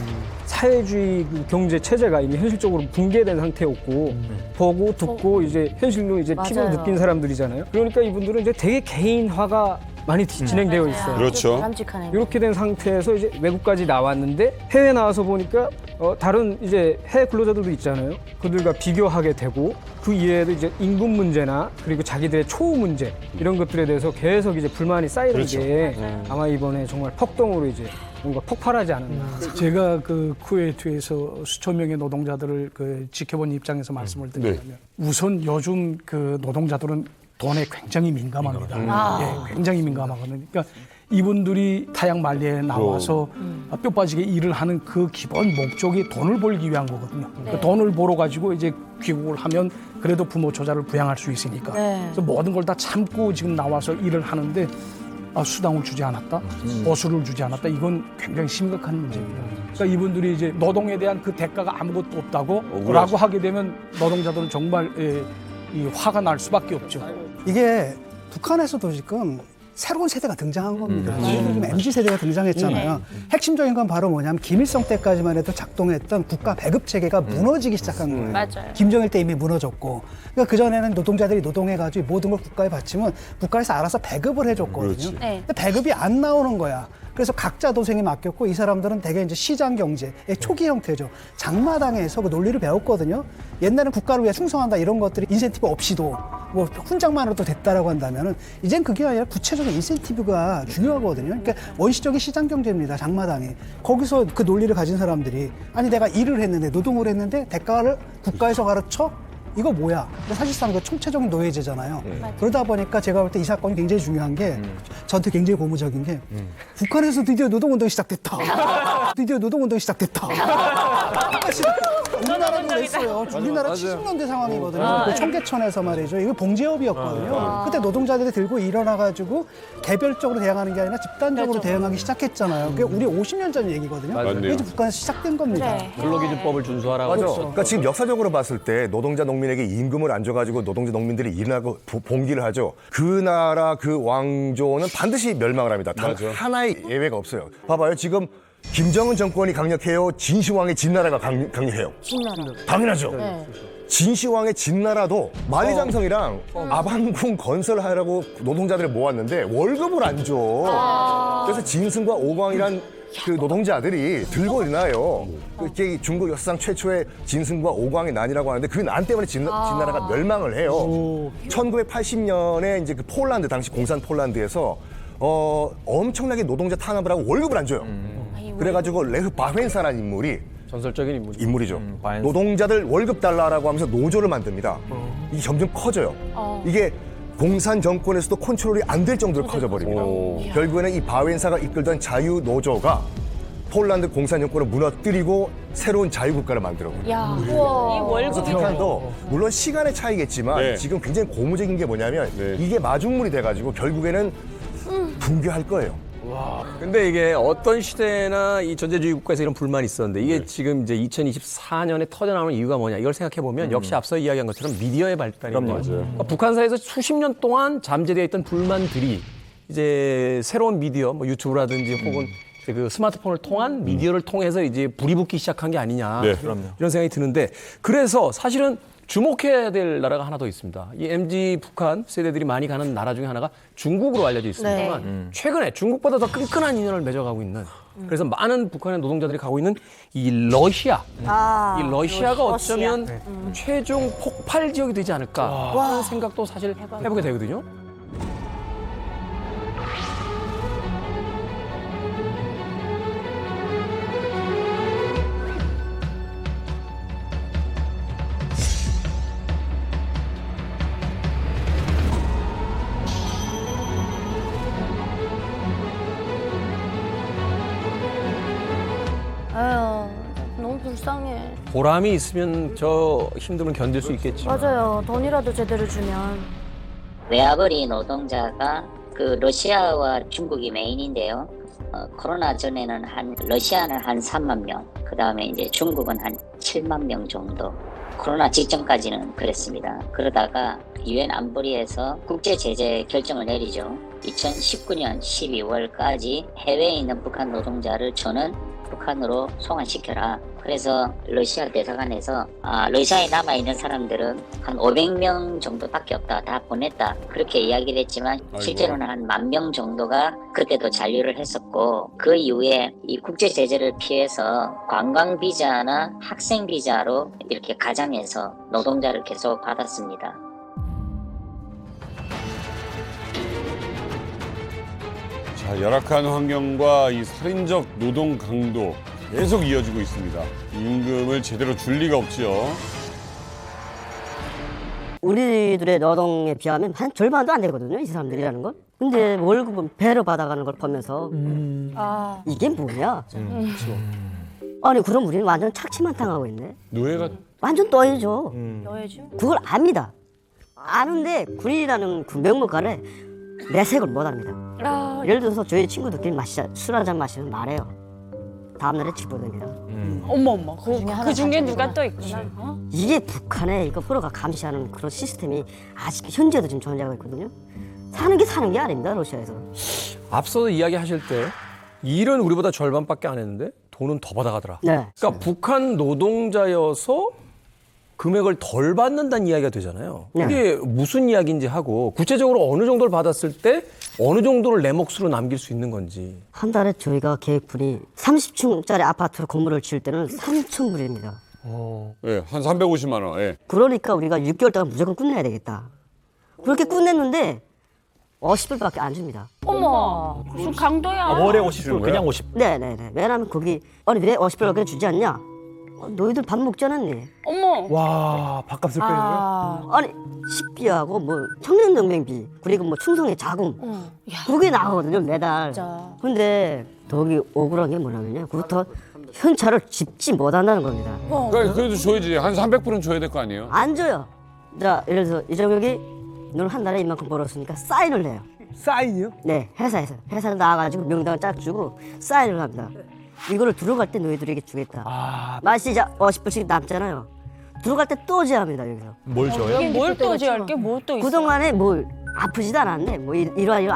사회주의 그 경제 체제가 이미 현실적으로 붕괴된 상태였고 보고 듣고 이제 현실로 이제 피부로 맞아요. 느낀 사람들이잖아요. 그러니까 이분들은 이제 되게 개인화가 많이 진행되어 있어요. 그렇죠. 바람직하네요. 이렇게 된 상태에서 이제 외국까지 나왔는데 해외 나와서 보니까 다른 이제 해외 근로자들도 있잖아요. 그들과 비교하게 되고 그 이외에도 이제 임금 문제나 그리고 자기들의 초우 문제 이런 것들에 대해서 계속 이제 불만이 쌓이는 그렇죠. 게 아마 이번에 정말 폭동으로 이제 뭔가 폭발하지 않았나. 제가 그 쿠웨이트에서 수천 명의 노동자들을 그 지켜본 입장에서 말씀을 드리자면 우선 요즘 그 노동자들은 돈에 굉장히 민감합니다. 예, 굉장히 민감하거든요. 그러니까 이분들이 타양 만리에 나와서 뼈 빠지게 일을 하는 그 기본 목적이 돈을 벌기 위한 거거든요. 그 돈을 벌어 가지고 이제 귀국을 하면 그래도 부모 조자를 부양할 수 있으니까. 그래서 모든 걸 다 참고 지금 나와서 일을 하는데 수당을 주지 않았다, 보수를 주지 않았다. 이건 굉장히 심각한 문제입니다. 그러니까 이분들이 이제 노동에 대한 그 대가가 아무것도 없다고 라고 하게 되면 노동자들은 정말 이 화가 날 수밖에 없죠. 이게 북한에서도 지금 새로운 세대가 등장한 겁니다. 지금 MZ 세대가 등장했잖아요. 핵심적인 건 바로 뭐냐면 김일성 때까지만 해도 작동했던 국가 배급 체계가 무너지기 시작한 거예요. 맞아요. 김정일 때 이미 무너졌고. 그러니까 그 전에는 노동자들이 노동해가지고 모든 걸 국가에 바치면 국가에서 알아서 배급을 해줬거든요. 네. 근데 배급이 안 나오는 거야. 그래서 각자 도생이 맡겼고 이 사람들은 대개 이제 시장 경제의 초기 형태죠. 장마당에서 그 논리를 배웠거든요. 옛날에는 국가를 위해 충성한다 이런 것들이 인센티브 없이도 뭐 훈장만으로도 됐다라고 한다면은 이젠 그게 아니라 구체적인 인센티브가 중요하거든요. 그러니까 원시적인 시장 경제입니다. 장마당이. 거기서 그 논리를 가진 사람들이 아니 내가 일을 했는데 노동을 했는데 대가를 국가에서 가르쳐? 이거 뭐야? 근데 사실상 그 총체적인 노예제잖아요. 그러다 보니까 제가 볼 때 이 사건이 굉장히 중요한 게 저한테 굉장히 고무적인 게 북한에서 드디어 노동운동이 시작됐다. 드디어 노동운동이 시작됐다. 우리나라도 그랬어요. 우리나라 70년대 상황이거든요. 그 청계천에서 말이죠. 이거 봉제업이었거든요. 그때 노동자들이 들고 일어나가지고 개별적으로 대응하는 게 아니라 집단적으로 대응하기 시작했잖아요. 그게 우리 50년 전 얘기거든요. 그게 이제 북한에서 시작된 겁니다. 근로기준법을 준수하라고. 맞아. 그러니까 지금 역사적으로 봤을 때 노동자 농민에게 임금을 안 줘가지고 노동자 농민들이 일하고 봉기를 하죠. 그 나라 그 왕조는 반드시 멸망을 합니다. 단 하나의 예외가 없어요. 봐봐요. 지금 김정은 정권이 강력해요. 진시황의 진나라가 강력해요. 진나라. 당연하죠. 진시황의 진나라도 만리장성이랑 아방궁 건설하라고 노동자들을 모았는데 월급을 안 줘. 그래서 진승과 오광이란 그 노동자들이 들고 일어나요. 그게 중국 역사상 최초의 진승과 오광의 난이라고 하는데 그 난 때문에 진나라가 멸망을 해요. 1980년에 이제 그 폴란드 당시 공산 폴란드에서 엄청나게 노동자 탄압을 하고 월급을 안 줘요. 그래가지고 레흐 바웬사라는 인물이 전설적인 인물이죠. 노동자들 월급 달라라고 하면서 노조를 만듭니다. 이게 점점 커져요. 이게 공산 정권에서도 컨트롤이 안 될 정도로 커져버립니다. 결국에는 이 바웬사가 이끌던 자유노조가 폴란드 공산 정권을 무너뜨리고 새로운 자유국가를 만들어버려요. 이 그래서 월급이 북한도 물론 시간의 차이겠지만 지금 굉장히 고무적인 게 뭐냐면 이게 마중물이 돼가지고 결국에는 붕괴할 거예요. 근데 이게 어떤 시대나 이 전제주의 국가에서 이런 불만이 있었는데 이게 지금 이제 2024년에 터져나오는 이유가 뭐냐 이걸 생각해 보면 역시 앞서 이야기한 것처럼 미디어의 발달인 거죠. 그러니까 북한사에서 수십 년 동안 잠재되어 있던 불만들이 이제 새로운 미디어, 뭐 유튜브라든지 혹은 그 스마트폰을 통한 미디어를 통해서 이제 불이 붙기 시작한 게 아니냐 이런 생각이 드는데 그래서 사실은 주목해야 될 나라가 하나 더 있습니다. 이 MZ 북한 세대들이 많이 가는 나라 중에 하나가 중국으로 알려져 있습니다만 최근에 중국보다 더 끈끈한 인연을 맺어가고 있는 그래서 많은 북한의 노동자들이 가고 있는 이 러시아. 이 러시아가 어쩌면 최종 폭발 지역이 되지 않을까 하는 생각도 사실 해보게 되거든요. 보람이 있으면 저 힘듦을 견딜 수 있겠지. 맞아요. 돈이라도 제대로 주면. 외화벌이 노동자가 그 러시아와 중국이 메인인데요. 코로나 전에는 러시아는 한 3만 명, 그 다음에 이제 중국은 한 7만 명 정도. 코로나 직전까지는 그랬습니다. 그러다가 유엔 안보리에서 국제 제재 결정을 내리죠. 2019년 12월까지 해외에 있는 북한 노동자를 저는 북한으로 송환시켜라. 그래서 러시아 대사관에서 러시아에 남아있는 사람들은 한 500명 정도밖에 없다. 다 보냈다. 그렇게 이야기를 했지만 실제로는 한 10,000명 정도가 그때도 잔류를 했었고 그 이후에 이 국제 제재를 피해서 관광 비자나 학생 비자로 이렇게 가장해서 노동자를 계속 받았습니다. 자, 열악한 환경과 이 살인적 노동 강도 계속 이어지고 있습니다. 임금을 제대로 줄 리가 없지요. 우리들의 노동에 비하면 한 절반도 안 되거든요, 이 사람들이라는 건. 근데 월급은 배로 받아가는 걸 보면서 이게 뭐냐? 아니 그럼 우리는 완전 착취만 당하고 있네. 노예가 완전 또해죠. 너해죠? 그걸 압니다. 아는데 군인이라는 그 명목 아래 내색을 못합니다. 예를 들어서 저희 친구들끼리 술 한잔 마시면 말해요. 다음날에 집어듭니다. 어머 그 중에 누가 또 있구나. 이게 북한의 이거 프로가 감시하는 그런 시스템이 아직 현재도 지금 존재하고 있거든요. 사는 게 아닙니다, 러시아에서. 앞서도 이야기하실 때 일은 우리보다 절반밖에 안 했는데 돈은 더 받아가더라. 네. 그러니까 북한 노동자여서 금액을 덜 받는다는 이야기가 되잖아요. 이게 무슨 이야기인지 하고 구체적으로 어느 정도를 받았을 때 어느 정도를 내 몫으로 남길 수 있는 건지. 한 달에 저희가 계획분이 30층짜리 아파트로 건물을 지을 때는 3,000불입니다. 예, 한 350만 원. 예. 그러니까 우리가 6개월 동안 무조건 끝내야 되겠다. 그렇게 끝냈는데 50불밖에 안 줍니다. 어머 무슨 강도야. 월에 50불 그냥 50. 네네네. 왜냐하면 거기 아니 왜 50불밖에 주지 않냐? 너희들 밥 먹지 않았니? 어머. 와, 밥값을 빼는 거야? 아니 식비하고 뭐 청년정병비 그리고 뭐 충성의 자금 그게 나오거든요 매달. 근데 더욱이 억울한 게 뭐냐면요. 그부터 현찰을 집지 못한다는 겁니다. 그러니까 그래도 줘야지. 한 300불은 줘야 될 거 아니에요? 안 줘요. 자 예를 들어서 이정혁이 너는 한 달에 이만큼 벌었으니까 사인을 해요. 사인이요? 네, 회사에서. 회사를 나와가지고 명단을 쫙 주고 사인을 합니다. 이거를 들어갈 때 너희들에게 주겠다. 맛이 이제 50불씩 남잖아요. 들어갈 때 또 제합니다, 여기서. 뭘 줘요? 뭘 또 제할 게 뭐 또 있어? 그동안에 뭐 아프지도 않았네. 뭐 이러한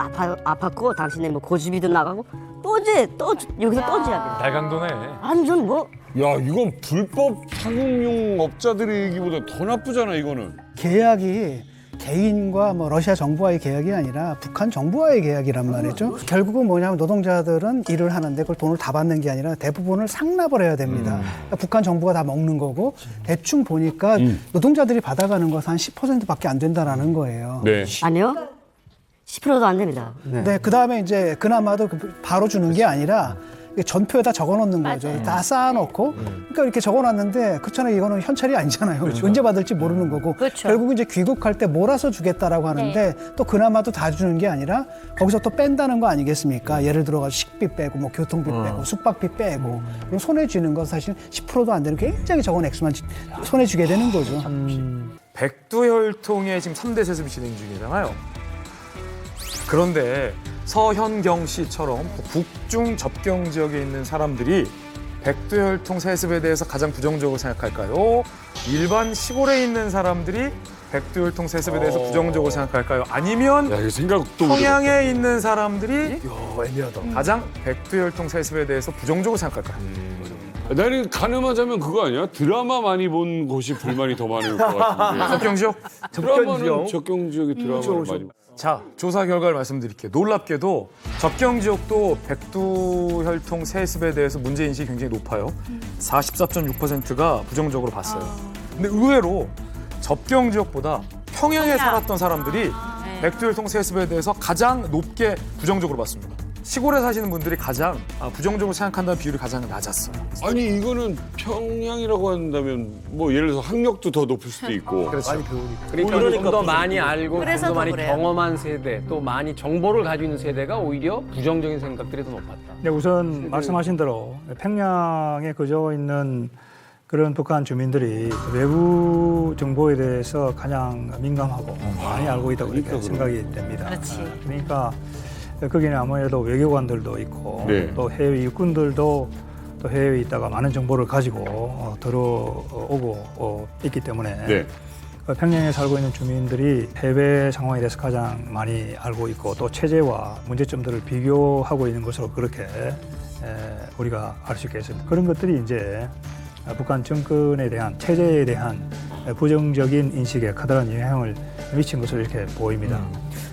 아팠고 당신네 뭐 고집이도 나가고 또 여기서 또 제합니다. 달강도네. 완전 뭐. 야, 이건 불법 상용용 업자들의 얘기보다 더 나쁘잖아, 이거는. 계약이 개인과 뭐 러시아 정부와의 계약이 아니라 북한 정부와의 계약이란 말이죠. 결국은 뭐냐면 노동자들은 일을 하는데 그걸 돈을 다 받는 게 아니라 대부분을 상납을 해야 됩니다. 그러니까 북한 정부가 다 먹는 거고 대충 보니까 노동자들이 받아가는 것은 한 10%밖에 안 된다라는 거예요. 네. 아니요. 10%도 안 됩니다. 네, 그다음에 이제 그나마도 바로 주는 게 아니라 전표에다 적어놓는 거죠. 다 쌓아놓고. 그러니까 이렇게 적어놨는데 그렇잖아요. 이거는 현찰이 아니잖아요. 그렇죠. 언제 받을지 모르는 거고. 결국 이제 귀국할 때 몰아서 주겠다라고 하는데 또 그나마도 다 주는 게 아니라 거기서 또 뺀다는 거 아니겠습니까? 예를 들어서 식비 빼고 뭐 교통비 빼고 숙박비 빼고 그럼 손해 쥐는 건 사실 10%도 안 되는 굉장히 적은 액수만 손해 쥐게 되는 거죠. 백두혈통에 지금 3대 세습이 진행 중이잖아요. 그런데 서현경 씨처럼 북중 접경 지역에 있는 사람들이 백두혈통 세습에 대해서 가장 부정적으로 생각할까요? 일반 시골에 있는 사람들이 백두혈통 세습에 대해서 부정적으로 생각할까요? 아니면 평양에 있는 사람들이 가장 백두혈통 세습에 대해서 부정적으로 생각할까요? 나는 가늠하자면 그거 아니야? 드라마 많이 본 곳이 불만이 더 많을 것 같은데. 접경지역? 드라마는 접경지역이 드라마를 많이. 자, 조사 결과를 말씀드릴게요. 놀랍게도 접경지역도 백두혈통 세습에 대해서 문제인식이 굉장히 높아요. 44.6%가 부정적으로 봤어요. 근데 의외로 접경지역보다 평양에 살았던 사람들이 백두혈통 세습에 대해서 가장 높게 부정적으로 봤습니다. 시골에 사시는 분들이 가장 부정적으로 생각한다는 비율이 가장 낮았어요. 아니 이거는 평양이라고 한다면 뭐 예를 들어서 학력도 더 높을 수도 있고. 그렇죠. 많이 배우니까. 그러니까 좀 더 많이 알고 좀 더 많이 경험한 세대 또 많이 정보를 가지고 있는 세대가 오히려 부정적인 생각들이 더 높았다. 네, 우선 말씀하신 대로 평양에 거주하고 있는 그런 북한 주민들이 외부 정보에 대해서 가장 민감하고 많이 알고 있다고 이렇게 생각이 됩니다. 그러니까 거기는 아무래도 외교관들도 있고 네. 또 해외 일꾼들도 또 해외에 있다가 많은 정보를 가지고 들어오고 있기 때문에 네. 평양에 살고 있는 주민들이 해외 상황에 대해서 가장 많이 알고 있고 또 체제와 문제점들을 비교하고 있는 것으로 그렇게 우리가 알 수 있겠습니다. 그런 것들이 이제 북한 정권에 대한 체제에 대한 부정적인 인식에 커다란 영향을 미친 것으로 이렇게 보입니다.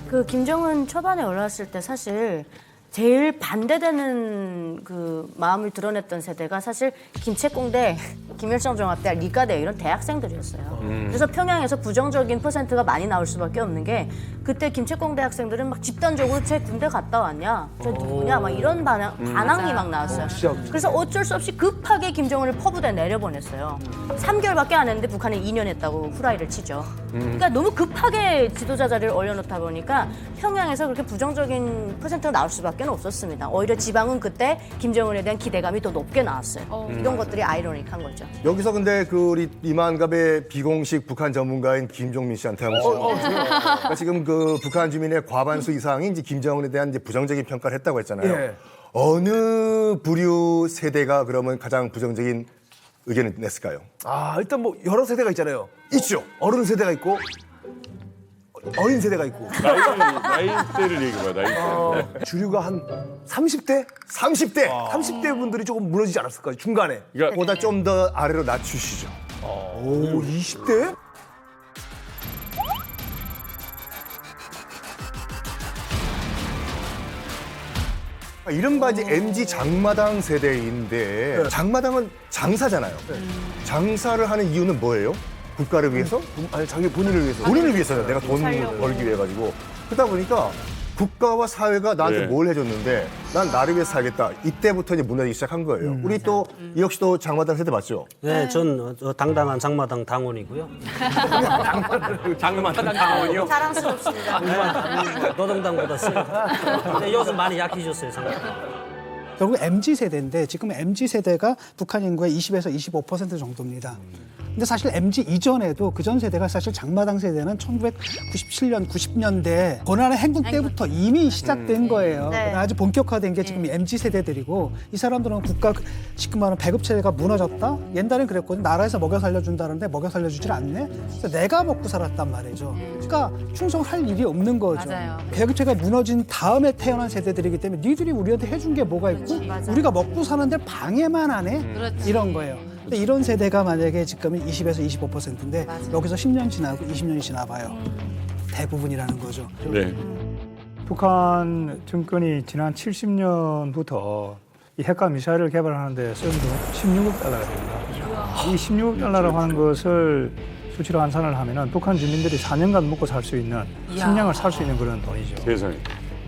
그 김정은 초반에 올라왔을 때 사실 제일 반대되는 그 마음을 드러냈던 세대가 사실 김책공대, 김일성 종합대,理科대 이런 대학생들이었어요. 그래서 평양에서 부정적인 퍼센트가 많이 나올 수밖에 없는 게 그때 김책공대 학생들은 막 집단적으로 쟤 군대 갔다 왔냐, 쟤 누구냐, 막 이런 반항이 막 나왔어요. 그래서 어쩔 수 없이 급하게 김정은을 퍼부대 내려보냈어요. 3개월밖에 안 했는데 북한이 2년 했다고 후라이를 치죠. 그러니까 너무 급하게 지도자 자리를 올려놓다 보니까 평양에서 그렇게 부정적인 퍼센트가 나올 수밖에 없었습니다. 오히려 지방은 그때 김정은에 대한 기대감이 더 높게 나왔어요. 이런 것들이 아이러니한 거죠. 여기서 근데 그 우리 이만갑의 비공식 북한 전문가인 김종민 씨한테 한번 그러니까 지금 그 북한 주민의 과반수 이상이 이제 김정은에 대한 이제 부정적인 평가를 했다고 했잖아요. 예. 어느 부류 세대가 그러면 가장 부정적인 의견을 냈을까요? 아, 일단 뭐 여러 세대가 있잖아요. 있죠. 어른 세대가 있고 어린 세대가 있고. 나이대를 얘기해봐, 나이대. 주류가 한 30대? 30대! 30대 분들이 조금 무너지지 않았을까요? 중간에. 보다 좀 더 아래로 낮추시죠. 오, 20대? 이른바 이제 MZ 장마당 세대인데 장마당은 장사잖아요. 장사를 하는 이유는 뭐예요? 국가를 위해서? 아니, 자기 본인을 위해서. 본인을 위해서요. 내가 돈 벌기 위해 가지고. 그러다 보니까 국가와 사회가 나한테 네. 뭘 해줬는데 난 나를 위해서 살겠다. 이때부터 이제 무너지기 시작한 거예요. 우리 또 이 역시도 장마당 세대 맞죠? 네, 전 당당한 장마당 당원이고요. 장마당 당원이요? 자랑스럽습니다. 노동당보다 세요. 근데 요즘 많이 약해졌어요, 장마당. 결국 MZ세대인데 지금 MZ세대가 북한 인구의 20에서 25% 정도입니다. 근데 사실 MZ 이전에도 그전 세대가 사실 장마당 세대는 1997년, 90년대 고난의 행군 때부터 이미 시작된 거예요. 네. 아주 본격화된 게 지금 MZ 세대들이고 이 사람들은 국가 지금 말하는 배급 체제가 무너졌다? 옛날엔 그랬거든요. 나라에서 먹여 살려준다는데 먹여 살려주질 않네? 그래서 내가 먹고 살았단 말이죠. 그러니까 충성할 일이 없는 거죠. 맞아요. 배급 체제가 무너진 다음에 태어난 세대들이기 때문에 니들이 우리한테 해준 게 뭐가 있고 우리가 먹고 사는데 방해만 하네? 이런 거예요. 근데 이런 세대가 만약에 지금 20에서 25%인데 여기서 10년 지나고 20년이 지나봐요. 대부분이라는 거죠. 네. 북한 정권이 지난 70년부터 이 핵과 미사일을 개발하는데 쓴 돈 16억 달러가 됩니다. 이 16억 달러라고 하는 것을 수치로 환산을 하면은 북한 주민들이 4년간 먹고 살 수 있는 식량을 살 수 있는 그런 돈이죠. 세상에.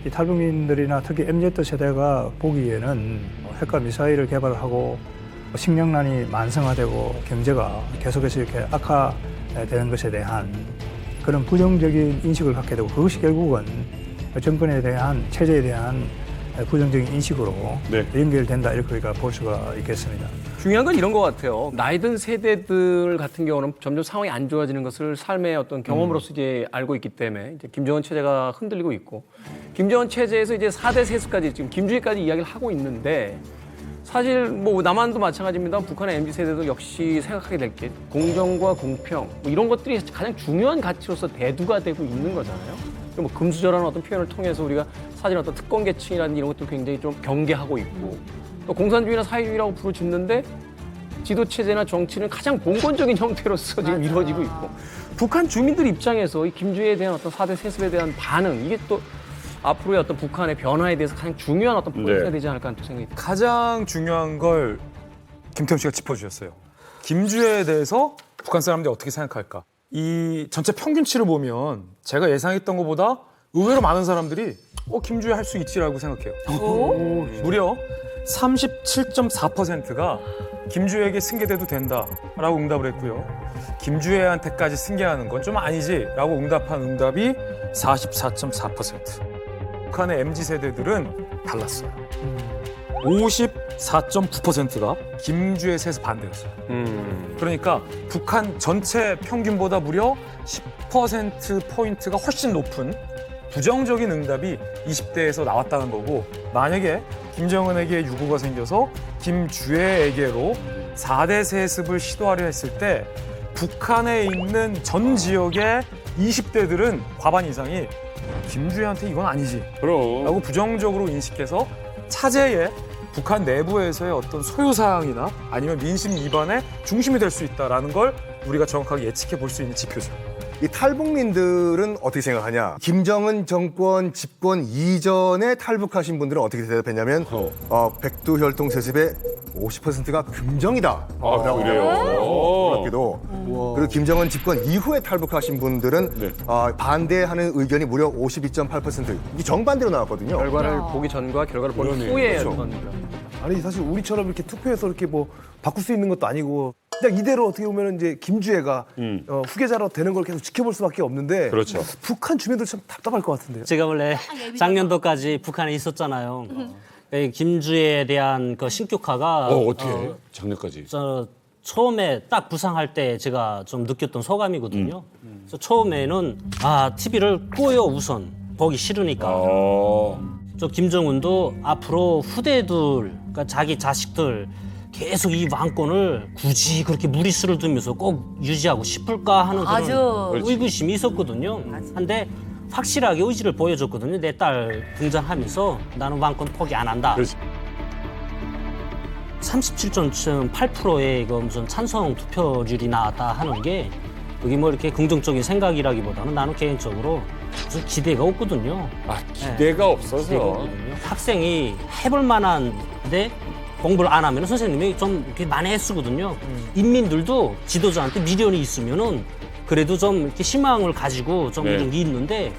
이 탈북민들이나 특히 MZ 세대가 보기에는 핵과 미사일을 개발하고 식량난이 만성화되고 경제가 계속해서 이렇게 악화되는 것에 대한 그런 부정적인 인식을 갖게 되고 그것이 결국은 정권에 대한 체제에 대한 부정적인 인식으로 연결된다 이렇게 우리가 볼 수가 있겠습니다. 중요한 건 이런 것 같아요. 나이 든 세대들 같은 경우는 점점 상황이 안 좋아지는 것을 삶의 어떤 경험으로서 이제 알고 있기 때문에 이제 김정은 체제가 흔들리고 있고 김정은 체제에서 이제 4대 세습까지 지금 김주희까지 이야기를 하고 있는데 사실 뭐 남한도 마찬가지입니다. 북한의 MZ 세대도 역시 생각하게 될 게 공정과 공평 뭐 이런 것들이 가장 중요한 가치로서 대두가 되고 있는 거잖아요. 뭐 금수저라는 어떤 표현을 통해서 우리가 사실 어떤 특권 계층이라는 이런 것도 굉장히 좀 경계하고 있고 또 공산주의나 사회주의라고 부르짖는데 지도 체제나 정치는 가장 봉건적인 형태로서 지금 이루어지고 있고 북한 주민들 입장에서 이 김주희에 대한 어떤 4대 세습에 대한 반응 이게 또 앞으로의 어떤 북한의 변화에 대해서 가장 중요한 어떤 포인트가 되지 않을까 하는 생각이 듭니다. 가장 중요한 걸 김태훈 씨가 짚어주셨어요. 김주희에 대해서 북한 사람들이 어떻게 생각할까? 이 전체 평균치를 보면 제가 예상했던 것보다 의외로 많은 사람들이 김주희 할 수 있지라고 생각해요. 무려 37.4%가 김주희에게 승계돼도 된다라고 응답을 했고요. 김주희한테까지 승계하는 건 좀 아니지라고 응답한 응답이 44.4%. 북한의 MZ 세대들은 달랐어요. 4.9%가 김주의 세에서 반대였어요. 그러니까 북한 전체 평균보다 무려 10%포인트가 훨씬 높은 부정적인 응답이 20대에서 나왔다는 거고, 만약에 김정은에게 유고가 생겨서 김주애에게로 4대 세습을 시도하려 했을 때 북한에 있는 전 지역의 20대들은 과반 이상이 김주애한테 이건 아니지 라고 부정적으로 인식해서 차제에 북한 내부에서의 어떤 소요사항이나 아니면 민심 위반의 중심이 될 수 있다는 걸 우리가 정확하게 예측해 볼 수 있는 지표죠. 이 탈북민들은 어떻게 생각하냐? 김정은 정권 집권 이전에 탈북하신 분들은 어떻게 대답했냐면 백두혈통 세습의 50%가 긍정이다. 그래요? 놀랍게도. 그리고 김정은 집권 이후에 탈북하신 분들은 반대하는 의견이 무려 52.8%. 이게 정반대로 나왔거든요. 결과를 보기 전과 결과를 본 후에 아니 사실 우리처럼 이렇게 투표해서 이렇게 뭐 바꿀 수 있는 것도 아니고 그냥 이대로 어떻게 보면 이제 김주애가 후계자로 되는 걸 계속 지켜볼 수밖에 없는데 그렇죠. 북한 주민들 참 답답할 것 같은데요. 제가 원래 작년도까지 북한에 있었잖아요. 김주애에 대한 그 신격화가 어떻게 작년까지? 처음에 딱 부상할 때 제가 좀 느꼈던 소감이거든요. 그래서 처음에는 TV를 끄요 우선 보기 싫으니까. 저 김정은도 앞으로 후대들, 그러니까 자기 자식들 계속 이 왕권을 굳이 그렇게 무리수를 두면서 꼭 유지하고 싶을까 하는 그런 의구심이 있었거든요. 근데 확실하게 의지를 보여줬거든요. 내 딸 등장하면서 나는 왕권 포기 안 한다. 37.8%의 무슨 찬성 투표율이 나왔다 하는 게 그게 뭐 이렇게 긍정적인 생각이라기보다는 나는 개인적으로 무슨 기대가 없거든요. 기대가 없어서. 학생이 해볼 만한데 공부를 안 하면 선생님이 좀 이렇게 만회했거든요. 인민들도 지도자한테 미련이 있으면은 그래도 좀 이렇게 희망을 가지고 좀 이런 게 있는데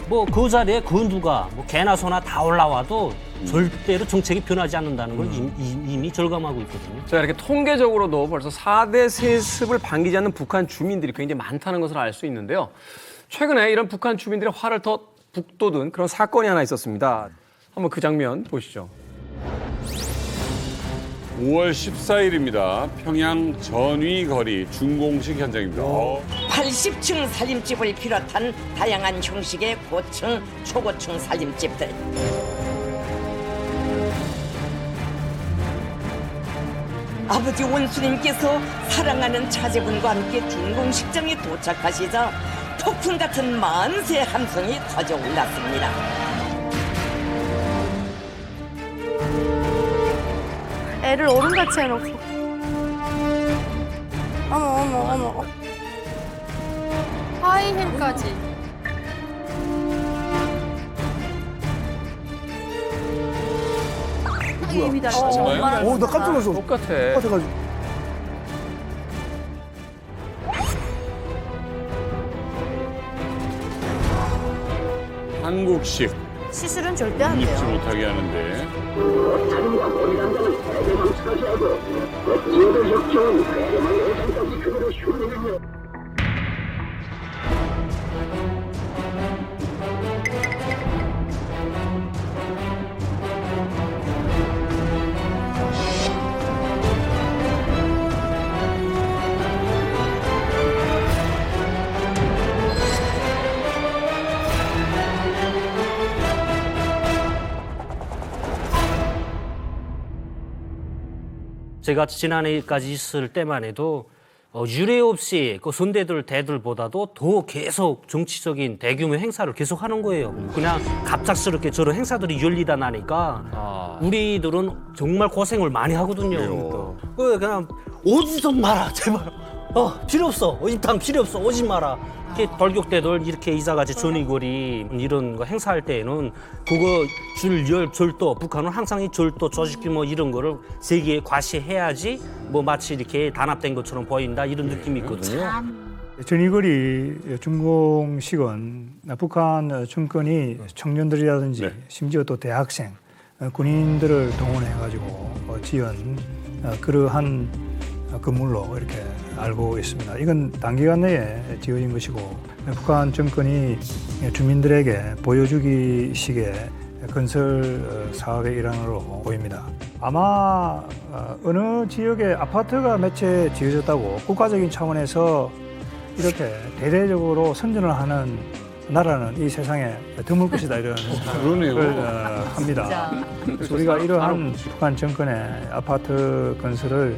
뭐 그 자리에 그 누가 뭐 개나 소나 다 올라와도 절대로 정책이 변하지 않는다는 걸 이미 절감하고 있거든요. 자, 이렇게 통계적으로도 벌써 4대 세습을 반기지 않는 북한 주민들이 굉장히 많다는 것을 알 수 있는데요. 최근에 이런 북한 주민들의 화를 더 북돋은 그런 사건이 하나 있었습니다. 한번 그 장면 보시죠. 5월 14일입니다. 평양 전위거리 준공식 현장입니다. 80층 살림집을 비롯한 다양한 형식의 고층, 초고층 살림집들. 아버지 원수님께서 사랑하는 자제분과 함께 준공식장에 도착하시자 폭풍 같은 만세 함성이 터져 올랐습니다. 애를 어른같이 해놓고. 어머. 하이힐까지. 나 깜짝 놀랐어. 똑같아가지고. 한국식 시술은 절대 안 입지 돼요. 못하게 하는데. 제가 지난해까지 있을 때만 해도 유례 없이 그 선대들 대들보다도 더 계속 정치적인 대규모 행사를 계속 하는 거예요. 그냥 갑작스럽게 저런 행사들이 열리다 나니까 우리들은 정말 고생을 많이 하거든요. 그냥 오지 좀 마라 제발. 필요 없어. 입당 필요 없어. 오지 마라. 이렇게 돌격대들 이렇게 이사같이 전위거리 이런 거 행사할 때에는 그거 절도 북한은 항상 이 절도 조직규모 뭐 이런 거를 세계에 과시해야지 뭐 마치 이렇게 단합된 것처럼 보인다 이런 느낌이 있거든요. 전위거리 준공식은 북한 정권이 청년들이라든지 심지어 또 대학생, 군인들을 동원해가지고 지은 그러한 건물로 이렇게 알고 있습니다. 이건 단기간 내에 지어진 것이고 북한 정권이 주민들에게 보여주기식의 건설 사업의 일환으로 보입니다. 아마 어느 지역에 아파트가 몇 채 지어졌다고 국가적인 차원에서 이렇게 대대적으로 선전을 하는 나라는 이 세상에 드물 것이다 이런 생각을 합니다. 그래서 우리가 이러한 북한 정권의 아파트 건설을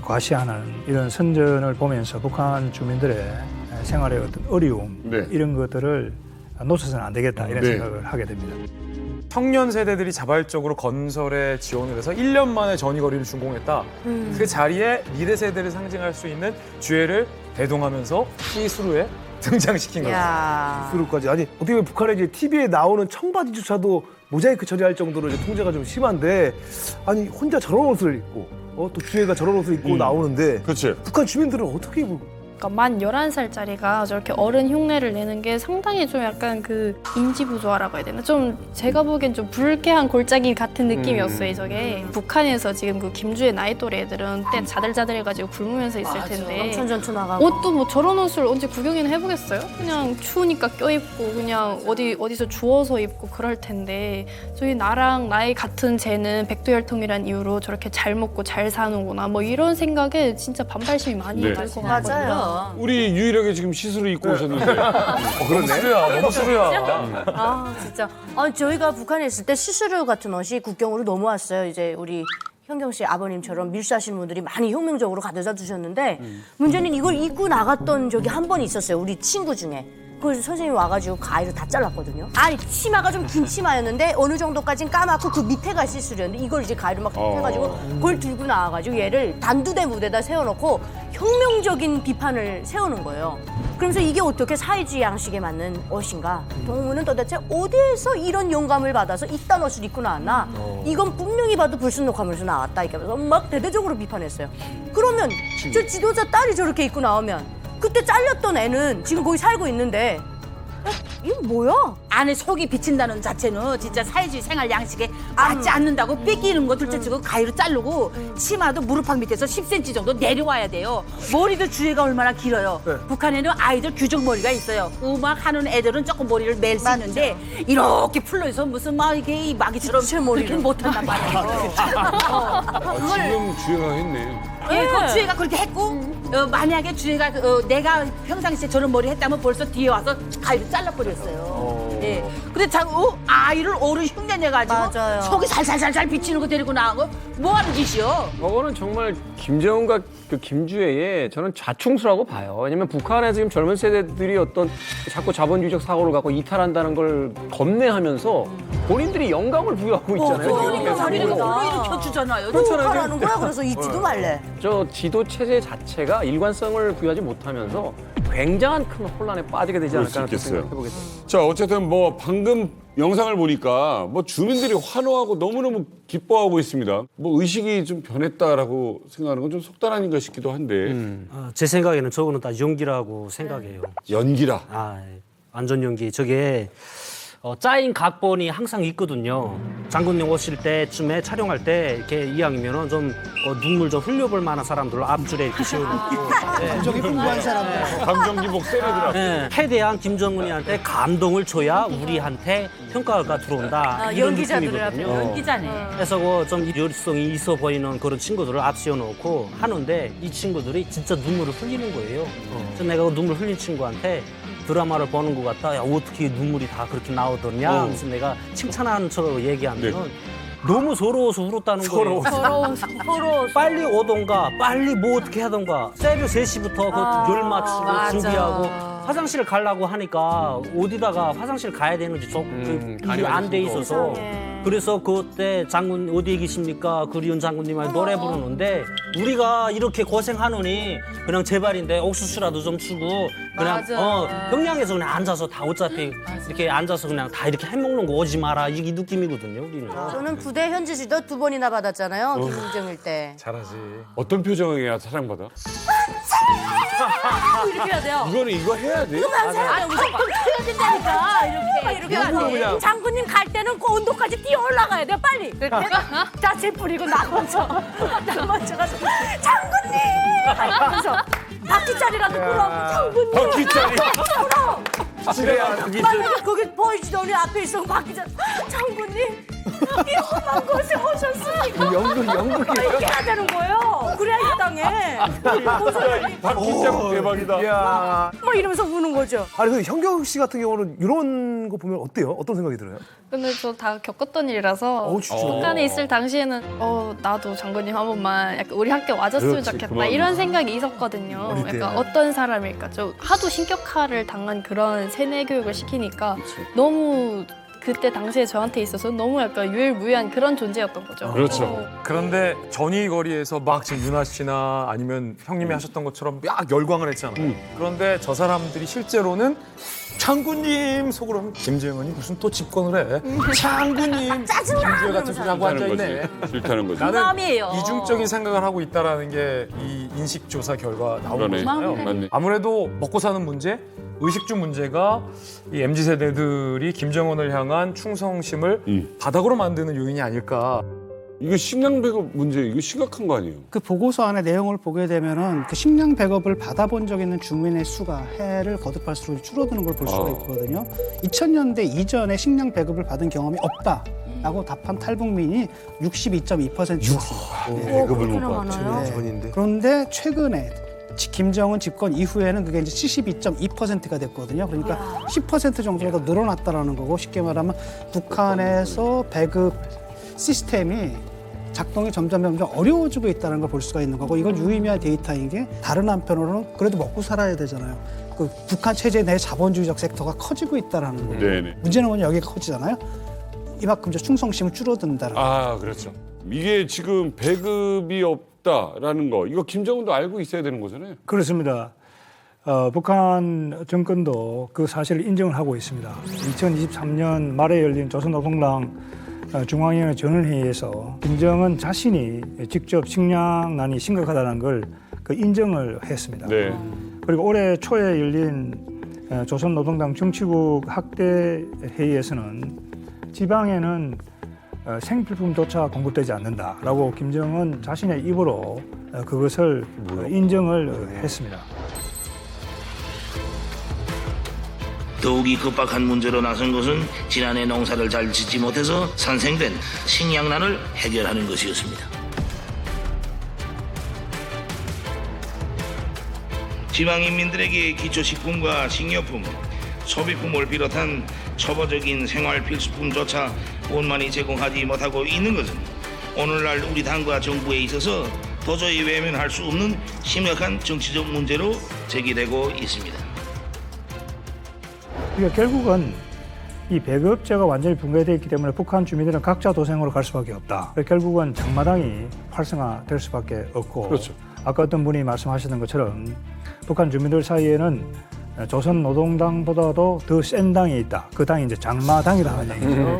과시하는 이런 선전을 보면서 북한 주민들의 생활의 어떤 어려움 이런 것들을 놓쳐서는 안 되겠다 이런 생각을 하게 됩니다. 청년 세대들이 자발적으로 건설에 지원을 해서 1년 만에 전이거리를 준공했다. 그 자리에 미래 세대를 상징할 수 있는 주애를 대동하면서 시스루에 등장시킨 거죠. 시스루까지. 아니 어떻게 보면 북한의 이제 TV에 나오는 청바지조차도 모자이크 처리할 정도로 이제 통제가 좀 심한데 아니 혼자 저런 옷을 입고 또 주애가 저런 옷을 입고 나오는데 북한 주민들은 어떻게 입고? 그러니까 만 11살짜리가 저렇게 어른 흉내를 내는 게 상당히 좀 약간 그 인지 부조화라고 해야 되나? 좀 제가 보기엔 좀 불쾌한 골짜기 같은 느낌이었어요, 저게. 북한에서 지금 그 김주의 나이 또래 애들은 때 자들자들해가지고 굶으면서 있을 텐데. 엄청 전투나가고. 옷도 뭐 저런 옷을 언제 구경이나 해보겠어요? 그냥 추우니까 껴입고 그냥 어디서 주워서 입고 그럴 텐데 저희 나랑 나이 같은 쟤는 백두혈통이란 이유로 저렇게 잘 먹고 잘 사는구나 뭐 이런 생각에 진짜 반발심이 많이 들 것 같거든요. 맞아요. 우리 유일하게 지금 시스루 입고 오셨는데. 너무 수루야, 너무 수루야. 아 진짜. 저희가 북한에 있을 때 시스루 같은 옷이 국경으로 넘어왔어요. 이제 우리 현경 씨 아버님처럼 밀수하시는 분들이 많이 혁명적으로 가져다 주셨는데 문제는 이걸 입고 나갔던 적이 한 번 있었어요. 우리 친구 중에. 그래서 선생님이 와가지고 가위로 다 잘랐거든요. 아니 치마가 좀 긴 치마였는데 어느 정도까지는 까맣고 그 밑에가 시스루였는데 이걸 이제 가위로 막 해가지고 그걸 들고 나와가지고 얘를 단두대 무대에다 세워놓고 혁명적인 비판을 세우는 거예요. 그러면서 이게 어떻게 사회주의 양식에 맞는 옷인가? 동무는 도대체 어디에서 이런 영감을 받아서 이딴 옷을 입고 나왔나? 이건 분명히 봐도 불순록하면서 나왔다. 이렇게 하면서 막 대대적으로 비판했어요. 그러면 저 지도자 딸이 저렇게 입고 나오면 그때 잘렸던 애는 지금 거기 살고 있는데 이거 뭐야? 안에 속이 비친다는 자체는 진짜 사회주의 생활 양식에 맞지 않는다고 뺏기는 거 둘째치고 가위로 자르고 치마도 무릎팍 밑에서 10cm 정도 내려와야 돼요. 머리도 주애가 얼마나 길어요. 북한에는 아이들 규정 머리가 있어요. 음악 하는 애들은 조금 머리를 멜 수 있는데 이렇게 풀러서 무슨 막 이게 마귀처럼 그렇게 못한단 말이에요. 지금 주애가 했네. 예, 그 주애가 그렇게 했고 만약에 주애가 내가 평상시에 저런 머리 했다면 벌써 뒤에 와서 가위로 잘라버렸어요. 예. 근데 아이를 어른 흉내 내가지고 속이 살살살살 비치는 거 데리고 나온 거 뭐 하는 짓이요? 저거는 정말 김정은과 그 김주애의 저는 자충수라고 봐요. 왜냐면 북한의 지금 젊은 세대들이 어떤 자꾸 자본주의적 사고를 갖고 이탈한다는 걸 겁내하면서 본인들이 영감을 부여하고 있잖아요. 그러니까 자기가 불러일으켜 주잖아요. 하라는 거야. 그래서 잊지도 말래. 저 지도 체제 자체가 일관성을 부여하지 못하면서 굉장한 큰 혼란에 빠지게 되지 않을까 하는 생각을 해보겠습니다. 자, 어쨌든 뭐 방금 영상을 보니까 뭐 주민들이 환호하고 너무너무 기뻐하고 있습니다. 뭐 의식이 좀 변했다라고 생각하는 건 좀 속단 아닌가 싶기도 한데. 제 생각에는 저거는 다 연기라고 생각해요. 연기라? 완전 연기. 저게 짜인 각본이 항상 있거든요. 장군님 오실 때쯤에 촬영할 때 이렇게 이왕이면은 좀 눈물 좀 흘려볼 만한 사람들로 앞줄에 이렇게 세워놓고 감정이 풍부한 사람들. 감정 기복 세레더라. 패대한 김정은이한테 감동을 줘야 우리한테 평가가 들어온다. 이런 느낌이거든요. 연기자네. 그래서 좀 열성이 있어 보이는 그런 친구들을 앞세워놓고 하는데 이 친구들이 진짜 눈물을 흘리는 거예요. 그래서 내가 그 눈물 흘린 친구한테 드라마를 보는 것 같다. 야, 어떻게 눈물이 다 그렇게 나오더냐. 그래서 내가 칭찬하는 척으로 얘기하면 너무 서러워서 울었다는 거예요. 서러워서. 빨리 오던가, 빨리 뭐 어떻게 하던가. 새벽 3시부터 그 열 맞추고 준비하고 화장실 가려고 하니까 어디다가 화장실 가야 되는지 일이 안 돼 있어서. 그래서 그때 장군 어디에 계십니까? 그리운 장군님한테 노래 부르는데 우리가 이렇게 고생하느니 그냥 제발인데 옥수수라도 좀 주고 그냥 평양에서 그냥 앉아서 다 어차피 이렇게 앉아서 그냥 다 이렇게 해먹는 거 오지 마라 이게 느낌이거든요 우리는. 저는 부대 현지지도 2번이나 받았잖아요. 김정일 때. 잘하지. 어떤 표정이야 사랑받아? 이렇게 해야 돼요. 이거 해야 돼? 맞아요. 무조건 해야 된다니까. 이렇게 해야 돼. 장군님 갈 때는 그 온도까지 뛰어 올라가야 돼. 빨리. 자체 뿌리고 나 먼저 가서 장군님! 하면서 바퀴짜리라도 끌어. 장군님! 바퀴짜리? 끌어! 그래야 그게 막 거기 보이지도 앞에 있어 막 기자 장군님 이 험한 곳에 오셨으니까 연극이에요? 이렇게 해야 되는 거예요. 그래야 이 땅에 박기장 대박이다. 이야. 막 이러면서 우는 거죠. 아니 근데 현경 씨 같은 경우는 이런 거 보면 어때요? 어떤 생각이 들어요? 근데 저 다 겪었던 일이라서 진짜? 북한에 있을 당시에는 나도 장군님 한 번만 약간 우리 학교 와줬으면 그렇지, 좋겠다 그만. 이런 생각이 있었거든요. 어릴 때. 약간 어떤 사람일까 좀 하도 신격화를 당한 그런 세뇌 교육을 시키니까 너무 그때 당시에 저한테 있어서 너무 약간 유일무이한 그런 존재였던 거죠. 그렇죠. 그런데 전위 거리에서 막 지금 윤아 씨나 아니면 형님이 하셨던 것처럼 막 열광을 했잖아요. 그런데 저 사람들이 실제로는 장군님 속으로는 김정은이 무슨 또 집권을 해. 장군님 김주혜 같은 소리 하고 앉아있네. 싫다는 거지. 나는 마음이에요. 이중적인 생각을 하고 있다는 게 이 인식조사 결과 나온 그러네. 거잖아요. 맞네. 아무래도 먹고 사는 문제, 의식주 문제가 이 MZ 세대들이 김정은을 향한 충성심을 바닥으로 만드는 요인이 아닐까. 이거 식량 배급 문제 이거 심각한 거 아니에요? 그 보고서 안에 내용을 보게 되면은 그 식량 배급을 받아본 적 있는 주민의 수가 해를 거듭할수록 줄어드는 걸 볼 수가 있거든요. 2000년대 이전에 식량 배급을 받은 경험이 없다라고 답한 탈북민이 62.2%였습니다. 배급을 못 받죠. 전인데. 그런데 최근에 김정은 집권 이후에는 그게 이제 72.2%가 됐거든요. 그러니까 10% 정도가 더 늘어났다라는 거고, 쉽게 말하면 북한에서 배급 시스템이 작동이 점점 어려워지고 있다는 걸 볼 수가 있는 거고, 이건 유의미한 데이터인 게 다른 한편으로는 그래도 먹고 살아야 되잖아요. 그 북한 체제 내 자본주의적 섹터가 커지고 있다는 거예요. 네네. 문제는 뭐냐, 여기가 커지잖아요. 이만큼 이제 충성심을 줄어든다는 거예요. 그렇죠. 이게 지금 배급이 없다라는 거 이거 김정은도 알고 있어야 되는 거잖아요. 그렇습니다. 북한 정권도 그 사실을 인정을 하고 있습니다. 2023년 말에 열린 조선노동당 중앙위원회 전원회의에서 김정은 자신이 직접 식량난이 심각하다는 걸 그 인정을 했습니다. 네. 그리고 올해 초에 열린 조선노동당 정치국 학대 회의에서는 지방에는 생필품조차 공급되지 않는다라고 김정은 자신의 입으로 그것을 인정을 했습니다. 더욱이 급박한 문제로 나선 것은 지난해 농사를 잘 짓지 못해서 산생된 식량난을 해결하는 것이었습니다. 지방인민들에게 기초식품과 식료품, 소비품을 비롯한 초보적인 생활 필수품조차 원만히 제공하지 못하고 있는 것은 오늘날 우리 당과 정부에 있어서 도저히 외면할 수 없는 심각한 정치적 문제로 제기되고 있습니다. 그러니까 결국은 이 배급제가 완전히 붕괴되어 있기 때문에 북한 주민들은 각자 도생으로 갈 수밖에 없다. 결국은 장마당이 활성화될 수밖에 없고, 그렇죠. 아까 어떤 분이 말씀하셨던 것처럼 북한 주민들 사이에는 조선노동당보다도 더 센 당이 있다. 그 당이 이제 장마당이라는 얘기죠.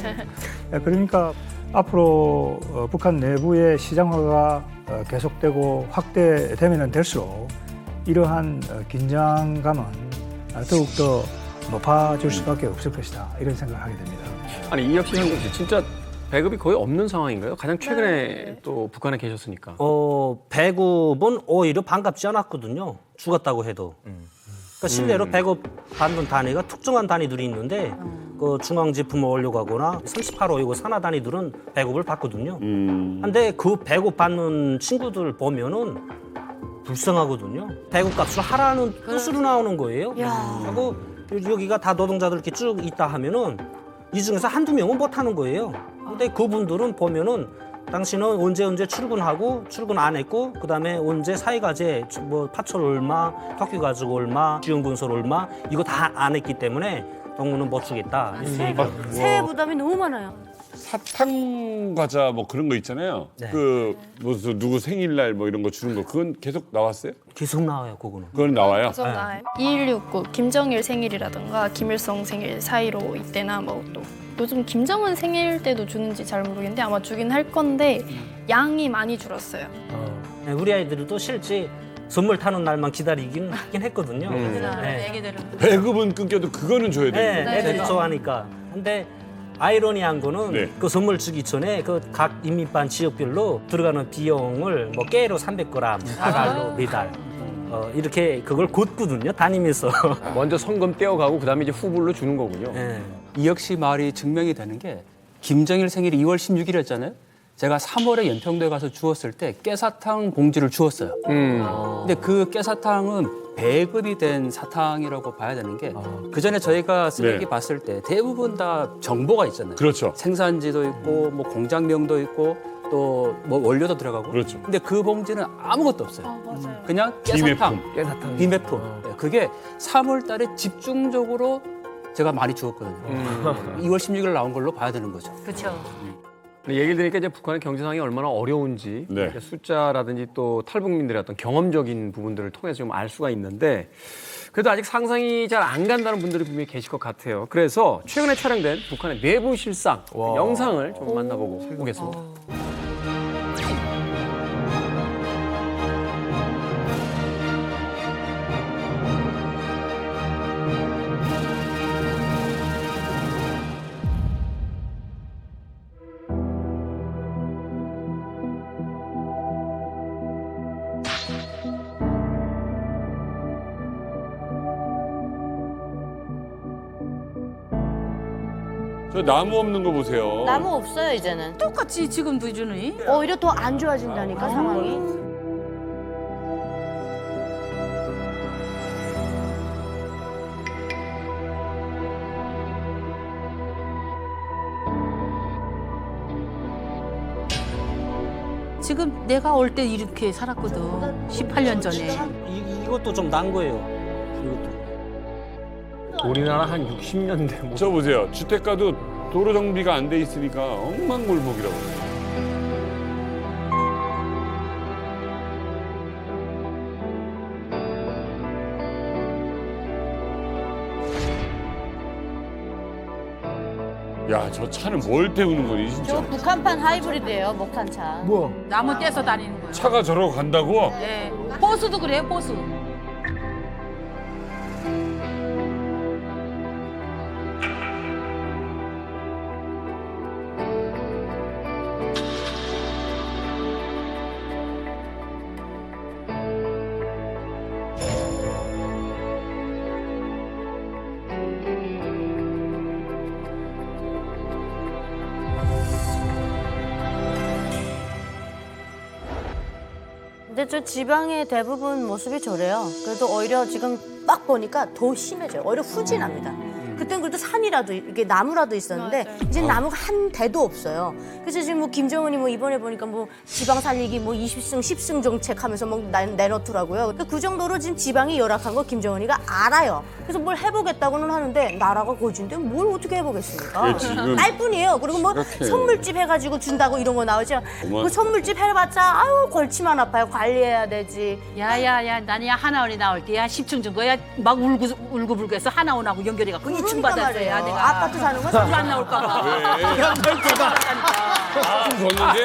그러니까 앞으로 북한 내부의 시장화가 계속되고 확대되면 될수록 이러한 긴장감은 더욱더 높아질 수밖에 없을 것이다. 이런 생각을 하게 됩니다. 아니 이혁 씨, 현경 씨, 진짜 배급이 거의 없는 상황인가요? 가장 최근에 또 북한에 계셨으니까. 배급은 오히려 반갑지 않았거든요. 죽었다고 해도. 그러니까 실내로 배급 받는 단위가 특정한 단위들이 있는데 그 중앙지품을 올려가거나 38호 산하 단위들은 배급을 받거든요. 근데 그 배급 받는 친구들 보면은 불쌍하거든요. 배급 값을 하라는 뜻으로 나오는 거예요. 하고 여기가 다 노동자들 이렇게 쭉 있다 하면은 이 중에서 한두 명은 못 하는 거예요. 근데 그분들은 보면은 당신은 언제 출근하고 출근 안 했고 그다음에 언제 사회과제 뭐 파출 얼마, 학교가족 얼마, 지원군설 얼마 이거 다 안 했기 때문에 동무는 못 주겠다. 이렇게 얘기하거든요. 세해 부담이 너무 많아요. 사탕 과자 뭐 그런 거 있잖아요. 네. 그 무슨 누구 생일날 뭐 이런 거 주는 거 그건 계속 나왔어요? 계속 나와요, 그거는. 그건 나와요. 계속 나와요. 2169 김정일 생일이라든가 김일성 생일 사이로 이때나 뭐 또 요즘 김정은 생일 때도 주는지 잘 모르겠는데 아마 주긴 할 건데 양이 많이 줄었어요. 네, 우리 아이들도 실제 선물 타는 날만 기다리긴 하긴 했거든요. 애기들은. 배급은 끊겨도 그거는 줘야 네, 돼요. 애들이 좋아하니까. 근데 아이러니한 거는 그 선물 주기 전에 그 각 인민반 지역별로 들어가는 비용을 뭐 깨로 300g, 사갈로 매달 이렇게 그걸 곧거든요. 다니면서. 먼저 성금 떼어가고 그다음에 이제 후불로 주는 거군요. 이 역시 말이 증명이 되는 게 김정일 생일이 2월 16일이었잖아요. 제가 3월에 연평도에 가서 주웠을 때 깨사탕 봉지를 주웠어요. 근데 그 깨사탕은 배급이 된 사탕이라고 봐야 되는 게 그 전에 저희가 쓰레기 네. 봤을 때 대부분 다 정보가 있잖아요. 그렇죠. 생산지도 있고 뭐 공장명도 있고 또 뭐 원료도 들어가고. 그렇죠. 근데 그 봉지는 아무것도 없어요. 그냥 깨사탕, 비매품. 네, 그게 3월 달에 집중적으로 제가 많이 주웠거든요. 2월 16일 나온 걸로 봐야 되는 거죠. 그렇죠. 얘기를 들으니까 이제 북한의 경제 상황이 얼마나 어려운지 숫자라든지 또 탈북민들의 어떤 경험적인 부분들을 통해서 좀 알 수가 있는데 그래도 아직 상상이 잘 안 간다는 분들이 분명히 계실 것 같아요. 그래서 최근에 촬영된 북한의 내부 실상 영상을 좀 만나보고 보겠습니다. 저 나무 없는 거 보세요. 나무 없어요 이제는. 똑같이 지금도 이준이. 오히려 더 안 좋아진다니까 상황이. 지금 내가 올 때 이렇게 살았거든. 18년 전에. 이것도 좀 난 거예요. 우리나라 한 60년대 뭐. 저 보세요. 주택가도 도로 정비가 안 돼 있으니까 엉망골목이라고. 야, 저 차는 뭘 태우는 거니 진짜? 저 북한판 하이브리드예요, 목탄차. 뭐야? 나무 떼서 다니는 거예요. 차가 저러고 간다고? 네. 버스도 그래요, 버스. 근데 저 지방의 대부분 모습이 저래요. 그래도 오히려 지금 딱 보니까 더 심해져요. 오히려 후진합니다. 그땐 그래도 산이라도 이게 나무라도 있었는데 이제 나무가 한 대도 없어요. 그래서 지금 뭐 김정은이 뭐 이번에 보니까 뭐 지방 살리기 뭐 20승 10승 정책하면서 막 내놓더라고요. 그 정도로 지금 지방이 열악한 거 김정은이가 알아요. 그래서 뭘 해보겠다고는 하는데 나라가 거진데 뭘 어떻게 해보겠습니까? 예, 지금 날 뿐이에요. 그리고 뭐 심각해. 선물집 해가지고 준다고 이런 거 나오죠. 어머. 그 선물집 해봤자 아유 골치만 아파요. 관리해야 되지. 야야야 나는 야 하나원이 나올 때야 10층 준 거야 막 울고불고 해서 하나원하고 연결해갖고 2층 받았어요. 야, 내가 아파트 사는 거 불안 나올까 봐. 왜? 불안 나올까 좀 걷는데?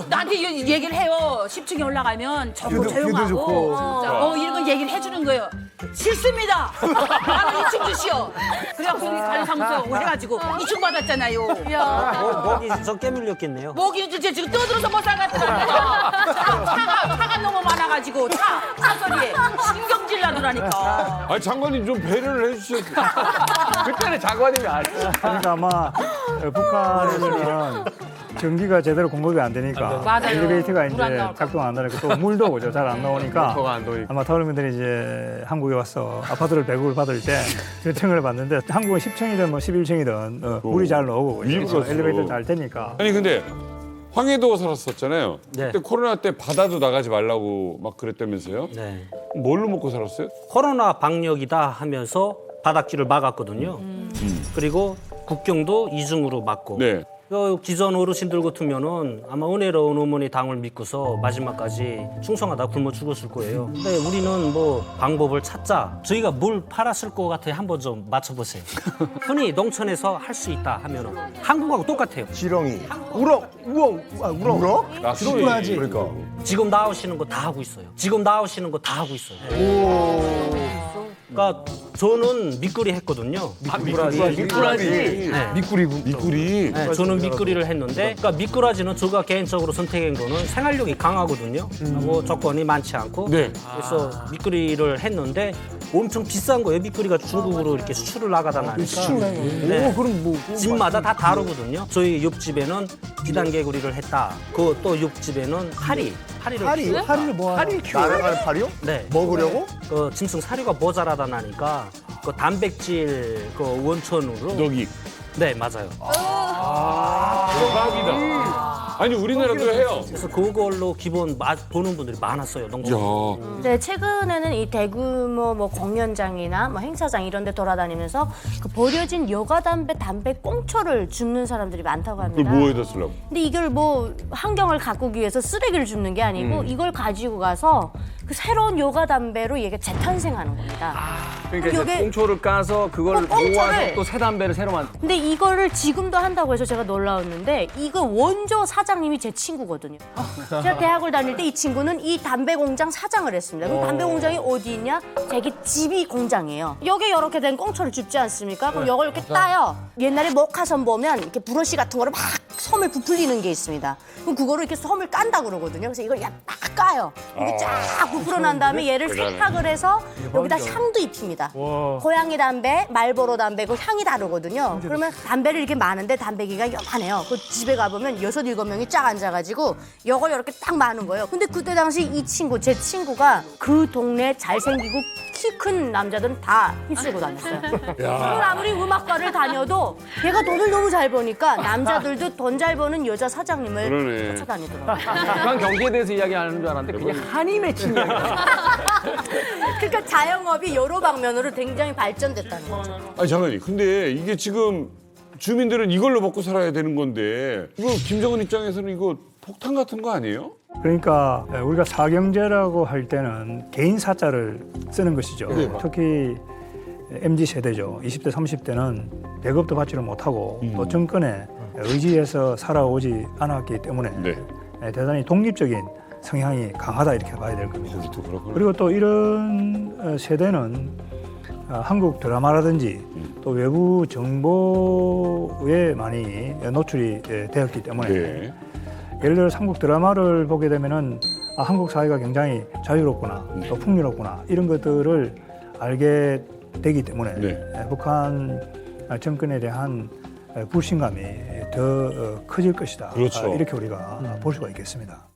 나한테 얘기를 해요. 10층에 올라가면 전부 뷰도 조용하고 좋고. 이런 거 얘기를 해주는 거예요. 싫습니다. 나는 2층 주시오. 그래갖고 우리 관리사무소 해가지고 2층 받았잖아요. 목이 저 깨물렸겠네요. 목이 이제 지금 떠들어서 못 살겠더라고요. 차가 너무 많아가지고 차 소리에 신경질 나더라니까. 아니 장관님 좀 배려를 해주셔야 그때는 장관님이 아니죠. 그러니까 아마 북한에서는 전기가 제대로 공급이 안 되니까 맞아요. 엘리베이터가 물안 이제 나올까 작동 안 하니까 또 물도 오죠. 잘 안 나오니까 모터가 안 돌리고. 아마 탈북민들이 이제 한국에 와서 아파트를 배급을 받을 때 요청을 받는데 한국은 10층이든 뭐 11층이든 물이 잘 나오고 일부러 엘리베이터 잘 되니까. 아니 근데 황해도 살았었잖아요. 네. 그때 코로나 때 바다도 나가지 말라고 막 그랬다면서요? 네. 뭘로 먹고 살았어요? 코로나 방역이다 하면서 바닥길을 막았거든요. 그리고 국경도 이중으로 막고. 네. 기존 어르신들 같으면은 아마 은혜로운 어머니 당을 믿고서 마지막까지 충성하다 굶어 죽었을 거예요. 근데 우리는 뭐 방법을 찾자. 저희가 뭘 팔았을 것 같아요. 한번 좀 맞춰보세요. 흔히 농촌에서 할 수 있다 하면은 한국하고 똑같아요. 지렁이. 우럭. 낚시. 지렁이도 하지. 그러니까. 지금 나오시는 거 다 하고 있어요. 지금 나오시는 거 다 하고 있어요. 그러니까 저는 밑구리 했거든요. 미꾸라지. 네. 미꾸리. 네, 저는 밑구리를 했는데, 그러니까 미꾸라지는 제가 개인적으로 선택한 거는 생활력이 강하거든요. 하고 조건이 많지 않고. 네. 그래서 미꾸리를 했는데 엄청 비싼 거예요. 미꾸리가 중국으로 이렇게 수출을 나가다 나니까. 네. 그럼 뭐 집마다 다 다르거든요. 저희 옆집에는 비단개구리를 했다. 그 또 옆집에는 파리를 키웠다. 파리를 뭐 파리 날아가는 파리요? 네. 먹으려고? 그 짐승 사료가 모자라다 나니까 그 단백질 그 원천으로. 여기. 네, 맞아요. 대박이다. 아니 우리나라도 해요. 그래서 그걸로 기본 보는 분들이 많았어요. 농촌. 네, 최근에는 이 대규모 뭐 공연장이나 뭐 행사장 이런 데 돌아다니면서 그 버려진 여과담배 담배 꽁초를 줍는 사람들이 많다고 그걸 합니다. 뭐에다 쓰려고? 근데 이걸 뭐 환경을 가꾸기 위해서 쓰레기를 줍는 게 아니고 이걸 가지고 가서 그 새로운 여과담배로 얘가 재탄생하는 겁니다. 그러니까 이제 요게- 꽁초를 까서 그걸 꽁초를- 모아서 또 새 담배를 새로 만. 근데 이거를 지금도 한다고 해서 제가 놀라웠는데 이거 원조 사장님이 제 친구거든요. 제가 대학을 다닐 때 이 친구는 이 담배 공장 사장을 했습니다. 그럼 담배 공장이 어디 있냐? 자기 집이 공장이에요. 여기 이렇게 된 꽁초를 줍지 않습니까? 그럼 이걸 이렇게 따요. 옛날에 목화섬 보면 이렇게 브러쉬 같은 거를 막 섬을 부풀리는 게 있습니다. 그럼 그거를 이렇게 섬을 깐다 그러거든요. 그래서 이걸 딱 까요. 이게 쫙 부풀어 난 다음에 얘를 세탁을 해서 여기다 향도 입힙니다. 고양이 담배, 말보로 담배 그 향이 다르거든요. 그러면 담배를 이렇게 많은데 담배기가 요만해요. 그 집에 가보면 6-7명이 쫙 앉아가지고 이걸 이렇게 딱 마는 거예요. 근데 그때 당시 이 친구, 제 친구가 그 동네 잘생기고 키 큰 남자들은 다 휩쓸고 다녔어요. 그리고 아무리 음악과를 다녀도 걔가 돈을 너무 잘 버니까 남자들도 돈 잘 버는 여자 사장님을 그러네. 쫓아다니더라고요. 북한 경기에 대해서 이야기하는 줄 알았는데 그게 한이 맺힌 이야기야. 그러니까 자영업이 여러 방면으로 굉장히 발전됐다는 거죠. 아니 잠깐만요. 근데 이게 지금 주민들은 이걸로 먹고 살아야 되는 건데 이거 김정은 입장에서는 이거 폭탄 같은 거 아니에요? 그러니까 우리가 사경제라고 할 때는 개인 사자를 쓰는 것이죠. 특히 MZ세대죠. 20대, 30대는 배급도 받지를 못하고 또 정권에 의지해서 살아오지 않았기 때문에 대단히 독립적인 성향이 강하다 이렇게 봐야 될 겁니다. 그리고 또 이런 세대는 한국 드라마라든지 또 외부 정보에 많이 노출이 되었기 때문에 예를 들어 한국 드라마를 보게 되면은 한국 사회가 굉장히 자유롭구나 또 풍요롭구나 이런 것들을 알게 되기 때문에 북한 정권에 대한 불신감이 더 커질 것이다. 그렇죠. 이렇게 우리가 볼 수가 있겠습니다.